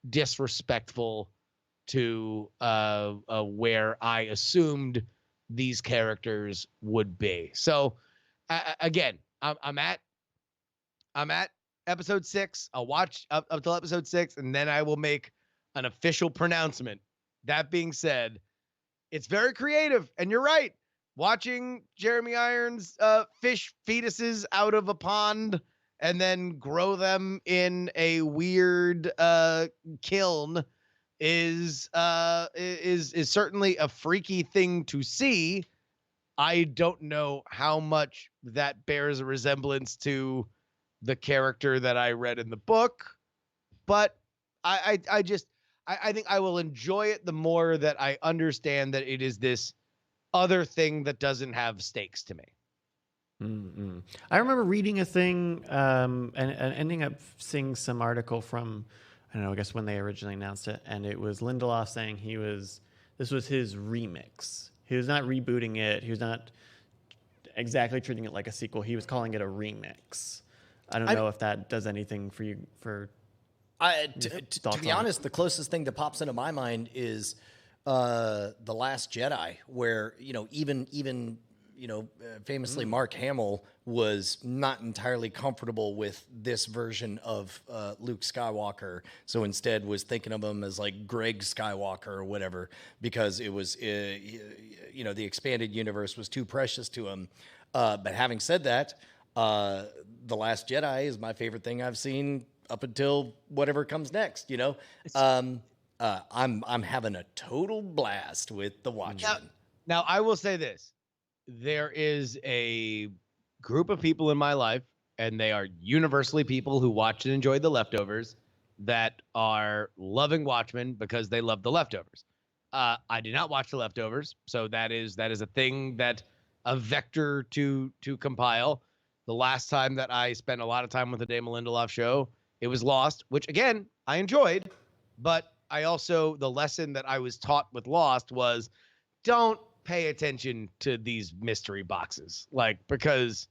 disrespectful to where I assumed these characters would be. So again, I'm at episode 6. I'll watch up till episode 6, and then I will make an official pronouncement. That being said, it's very creative, and you're right. Watching Jeremy Irons fish fetuses out of a pond and then grow them in a weird kiln is certainly a freaky thing to see. I don't know how much that bears a resemblance to the character that I read in the book, but I think I will enjoy it the more that I understand that it is this other thing that doesn't have stakes to me. Mm-hmm. I remember reading a thing and ending up seeing some article from, I don't know, I guess when they originally announced it, and it was Lindelof saying this was his remix. He was not rebooting it. He was not exactly treating it like a sequel. He was calling it a remix. I don't know if that does anything for you. To be honest, the closest thing that pops into my mind is The Last Jedi, where even famously Mark Hamill was not entirely comfortable with this version of Luke Skywalker, so instead was thinking of him as like Greg Skywalker or whatever, because it was the expanded universe was too precious to him. But having said that, The Last Jedi is my favorite thing I've seen up until whatever comes next. I'm having a total blast with The Watchmen. Now I will say this. There is a group of people in my life, and they are universally people who watch and enjoy The Leftovers, that are loving Watchmen because they love The Leftovers. I did not watch The Leftovers, so that is a thing, that a vector to compile. The last time that I spent a lot of time with the Damon Lindelof show, it was Lost, which again I enjoyed, but I also, the lesson that I was taught with Lost was, don't pay attention to these mystery boxes, because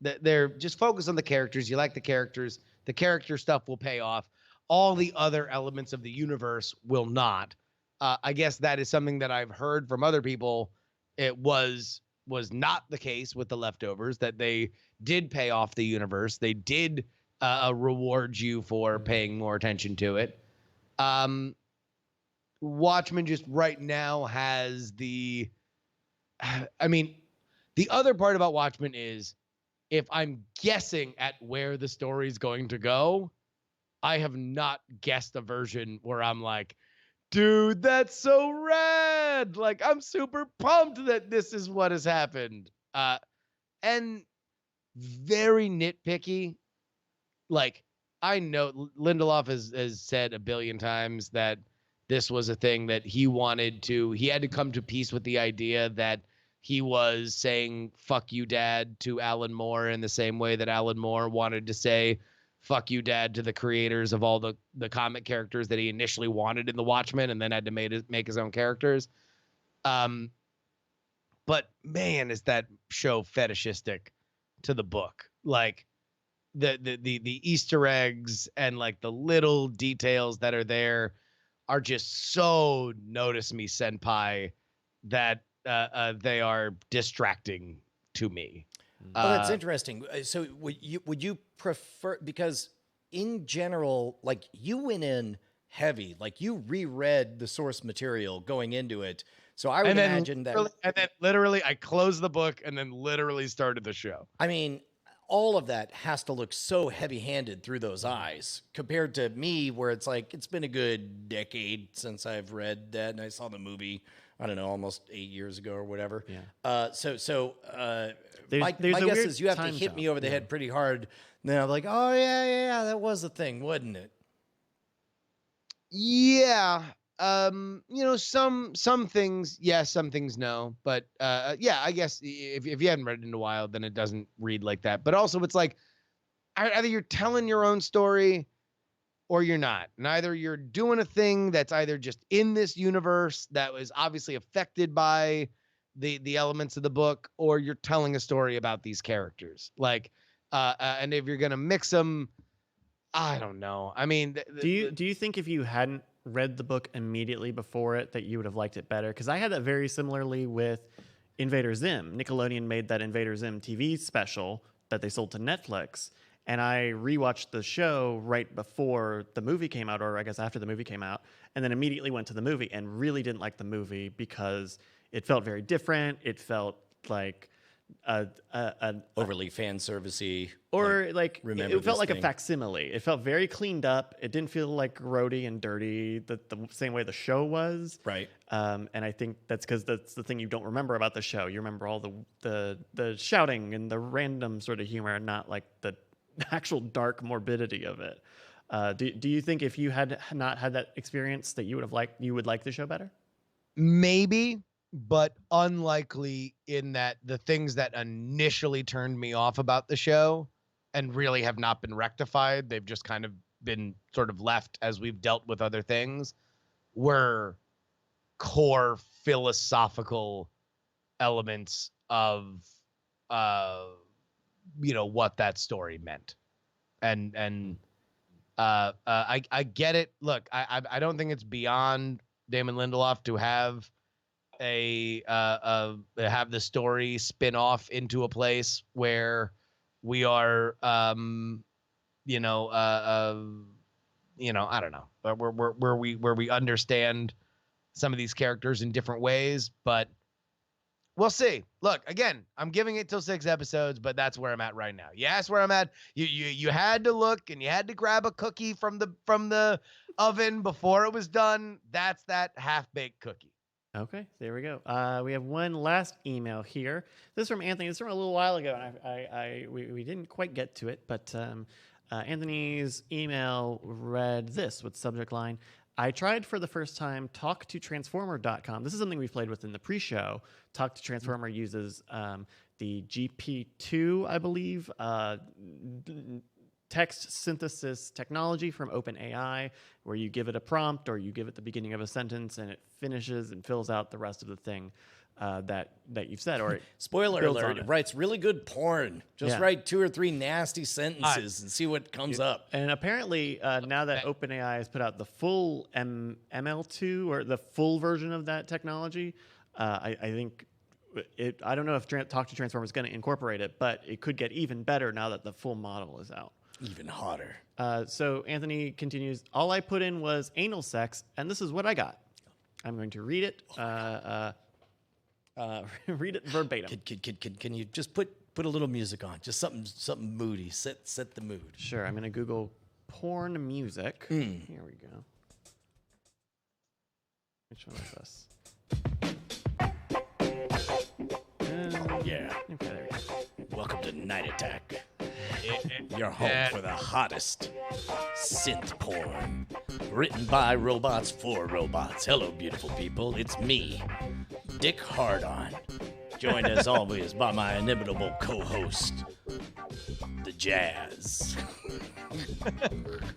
they're just focused on the characters. You like the characters. The character stuff will pay off. All the other elements of the universe will not. I guess that is something that I've heard from other people. It was not the case with The Leftovers, that they did pay off the universe. They did reward you for paying more attention to it. Watchmen just right now has the other part about Watchmen is, if I'm guessing at where the story's going to go, I have not guessed a version where I'm like, dude, that's so rad. I'm super pumped that this is what has happened. And very nitpicky. I know Lindelof has said a billion times that this was a thing that he had to come to peace with the idea that he was saying "fuck you, Dad" to Alan Moore in the same way that Alan Moore wanted to say "fuck you, Dad" to the creators of all the comic characters that he initially wanted in the Watchmen, and then had to make his own characters. But man, is that show fetishistic to the book? The Easter eggs and the little details that are there are just so notice me senpai that they are distracting to me. Oh, that's interesting. So would you prefer, because in general, like you went in heavy, like you reread the source material going into it. So I would imagine that. And then literally I closed the book and then literally started the show. I mean, all of that has to look so heavy-handed through those eyes compared to me, where it's like, it's been a good decade since I've read that. And I saw the movie, I don't know, almost 8 years ago or whatever. Yeah. My guess weird is you have to time hit jump. me over the head pretty hard. Now, like, oh yeah, that was the thing, wasn't it? Yeah. Some things, yes, some things no. But yeah, I guess if you haven't read it in a while, then it doesn't read like that. But also it's like either you're telling your own story or you're not. And either you're doing a thing that's either just in this universe that was obviously affected by the elements of the book, or you're telling a story about these characters. Like and if you're gonna mix them, I don't know. I mean, Do you think if you hadn't read the book immediately before it that you would have liked it better? Because I had that very similarly with Invader Zim. Nickelodeon made that Invader Zim TV special that they sold to Netflix, and I rewatched the show right before the movie came out, or I guess after the movie came out, and then immediately went to the movie and really didn't like the movie because it felt very different. It felt like Overly fan servicey, or like remember it felt this like a thing. facsimile. It felt very cleaned up. It didn't feel like grody and dirty the same way the show was. Right. And I think that's because that's the thing you don't remember about the show. You remember all the shouting and the random sort of humor, not like the actual dark morbidity of it. Do you think if you had not had that experience that you would like the show better? Maybe, but unlikely, in that the things that initially turned me off about the show and really have not been rectified, they've just kind of been sort of left as we've dealt with other things, were core philosophical elements of what that story meant. And I get it. Look, I don't think it's beyond Damon Lindelof to have have the story spin off into a place where we are I don't know, where we understand some of these characters in different ways, but we'll see. Look, again, I'm giving it till 6 episodes, but that's where I'm at right now. Yeah, that's where I'm at. You had to look and you had to grab a cookie from the oven before it was done. That's that half-baked cookie. Okay, there we go. We have one last email here. This is from Anthony. This is from a little while ago, and we didn't quite get to it, but Anthony's email read this with subject line: I tried for the first time TalkToTransformer.com. This is something we've played with in the pre-show. Talk to Transformer uses the GP2, I believe, text synthesis technology from OpenAI, where you give it a prompt or you give it the beginning of a sentence and it finishes and fills out the rest of the thing that you've said. Or spoiler alert, it writes really good porn. Just write 2 or 3 nasty sentences and see what comes up. And apparently now that OpenAI has put out the full ML2 or the full version of that technology, I think I don't know if Talk to Transformer is going to incorporate it, but it could get even better now that the full model is out. Even hotter. So Anthony continues, all I put in was anal sex, and this is what I got. I'm going to read it. Read it verbatim. Can you just put a little music on? Just something moody. Set the mood. Sure. I'm going to Google porn music. Here we go. Which one is this? Yeah. Okay, there we go. Welcome to Night Attack. Your home for the hottest synth porn. Written by robots for robots. Hello, beautiful people. It's me, Dick Hardon. Joined as always by my inimitable co-host, the Jazz.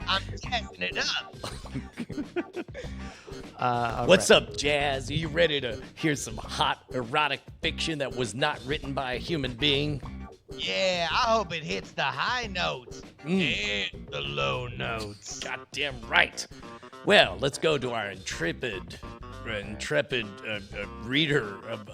I'm jazzing it up. What's up, Jazz? Are you ready to hear some hot erotic fiction that was not written by a human being? Yeah, I hope it hits the high notes and the low notes. Goddamn right. Well, let's go to our intrepid reader of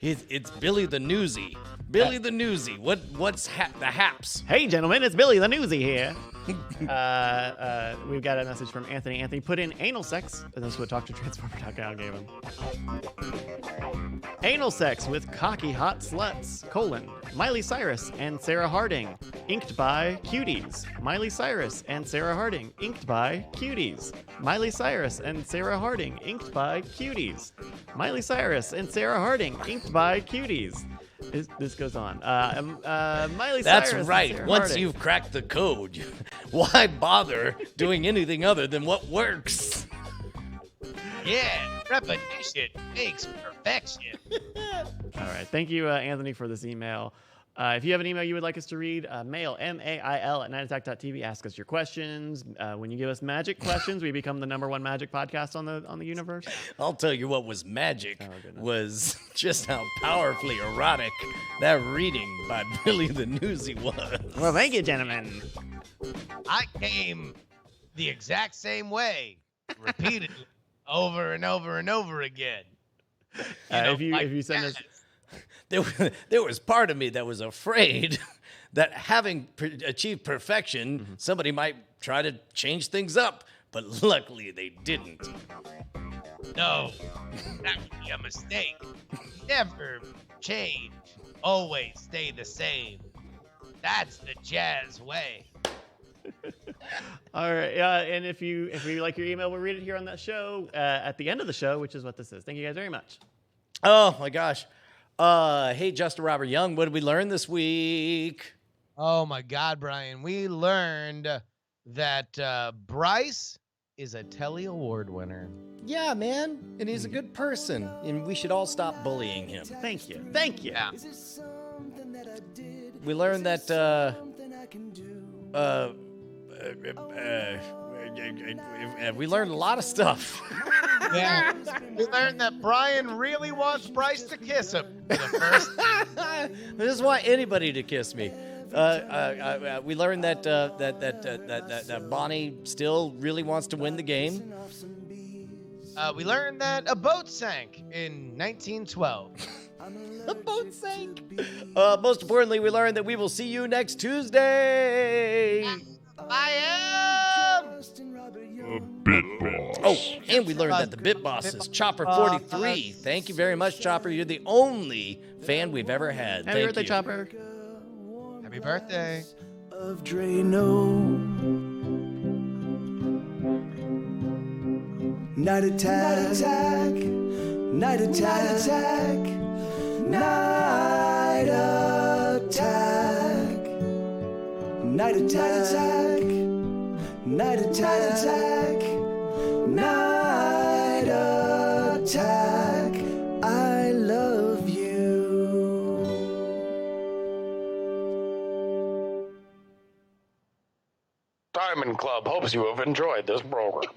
it's Billy the Newsy. Billy the Newsy. What's the haps? Hey, gentlemen, it's Billy the Newsy here. We've got a message from Anthony. Anthony put in anal sex, and this is what TalkToTransformer.com gave him. Anal sex with cocky hot sluts, Miley Cyrus and Sarah Harding, inked by Cuties. Miley Cyrus and Sarah Harding, inked by Cuties. Miley Cyrus and Sarah Harding, inked by Cuties. Miley Cyrus and Sarah Harding, inked by Cuties. This goes on. Miley That's Cyrus. right. And Sarah Once Harding. you've cracked the code, why bother doing anything other than what works? Yeah, repetition makes perfection. All right. Thank you, Anthony, for this email. If you have an email you would like us to read, mail, mail, at nightattack.tv. Ask us your questions. When you give us magic questions, we become the #1 magic podcast on the universe. I'll tell you what was magic goodness. was just how powerfully erotic that reading by Billy the Newsy was. Well, thank you, gentlemen. I came the exact same way, repeatedly, over and over and over again. If you send us. There was part of me that was afraid that having achieved perfection, somebody might try to change things up, but luckily they didn't. No, that would be a mistake. Never change. Always stay the same. That's the jazz way. All right. And if you like your email, we'll read it here on that show at the end of the show, which is what this is. Thank you guys very much. Oh my gosh. Hey, Justin Robert Young, what did we learn this week? Oh my God, Brian. We learned that Bryce is a Telly Award winner. Yeah, man. And he's a good person. And we should all stop bullying him. Thank you. Thank you. Yeah. We learned that we learned a lot of stuff. Yeah. We learned that Brian really wants Bryce to kiss him for the first time. I just want anybody to kiss me. We learned that Bonnie still really wants to win the game. We learned that a boat sank in 1912. A boat sank. Most importantly, we learned that we will see you next Tuesday. I am. Oh, and we learned that the Bit Boss is Chopper43. Thank you very much, Chopper. You're the only fan we've ever had. Happy Thank birthday, you. Chopper. Happy birthday. Of Drano. Night attack. Night attack. Night attack. Night attack. Night attack. Night attack. I love you. Diamond Club hopes you have enjoyed this program.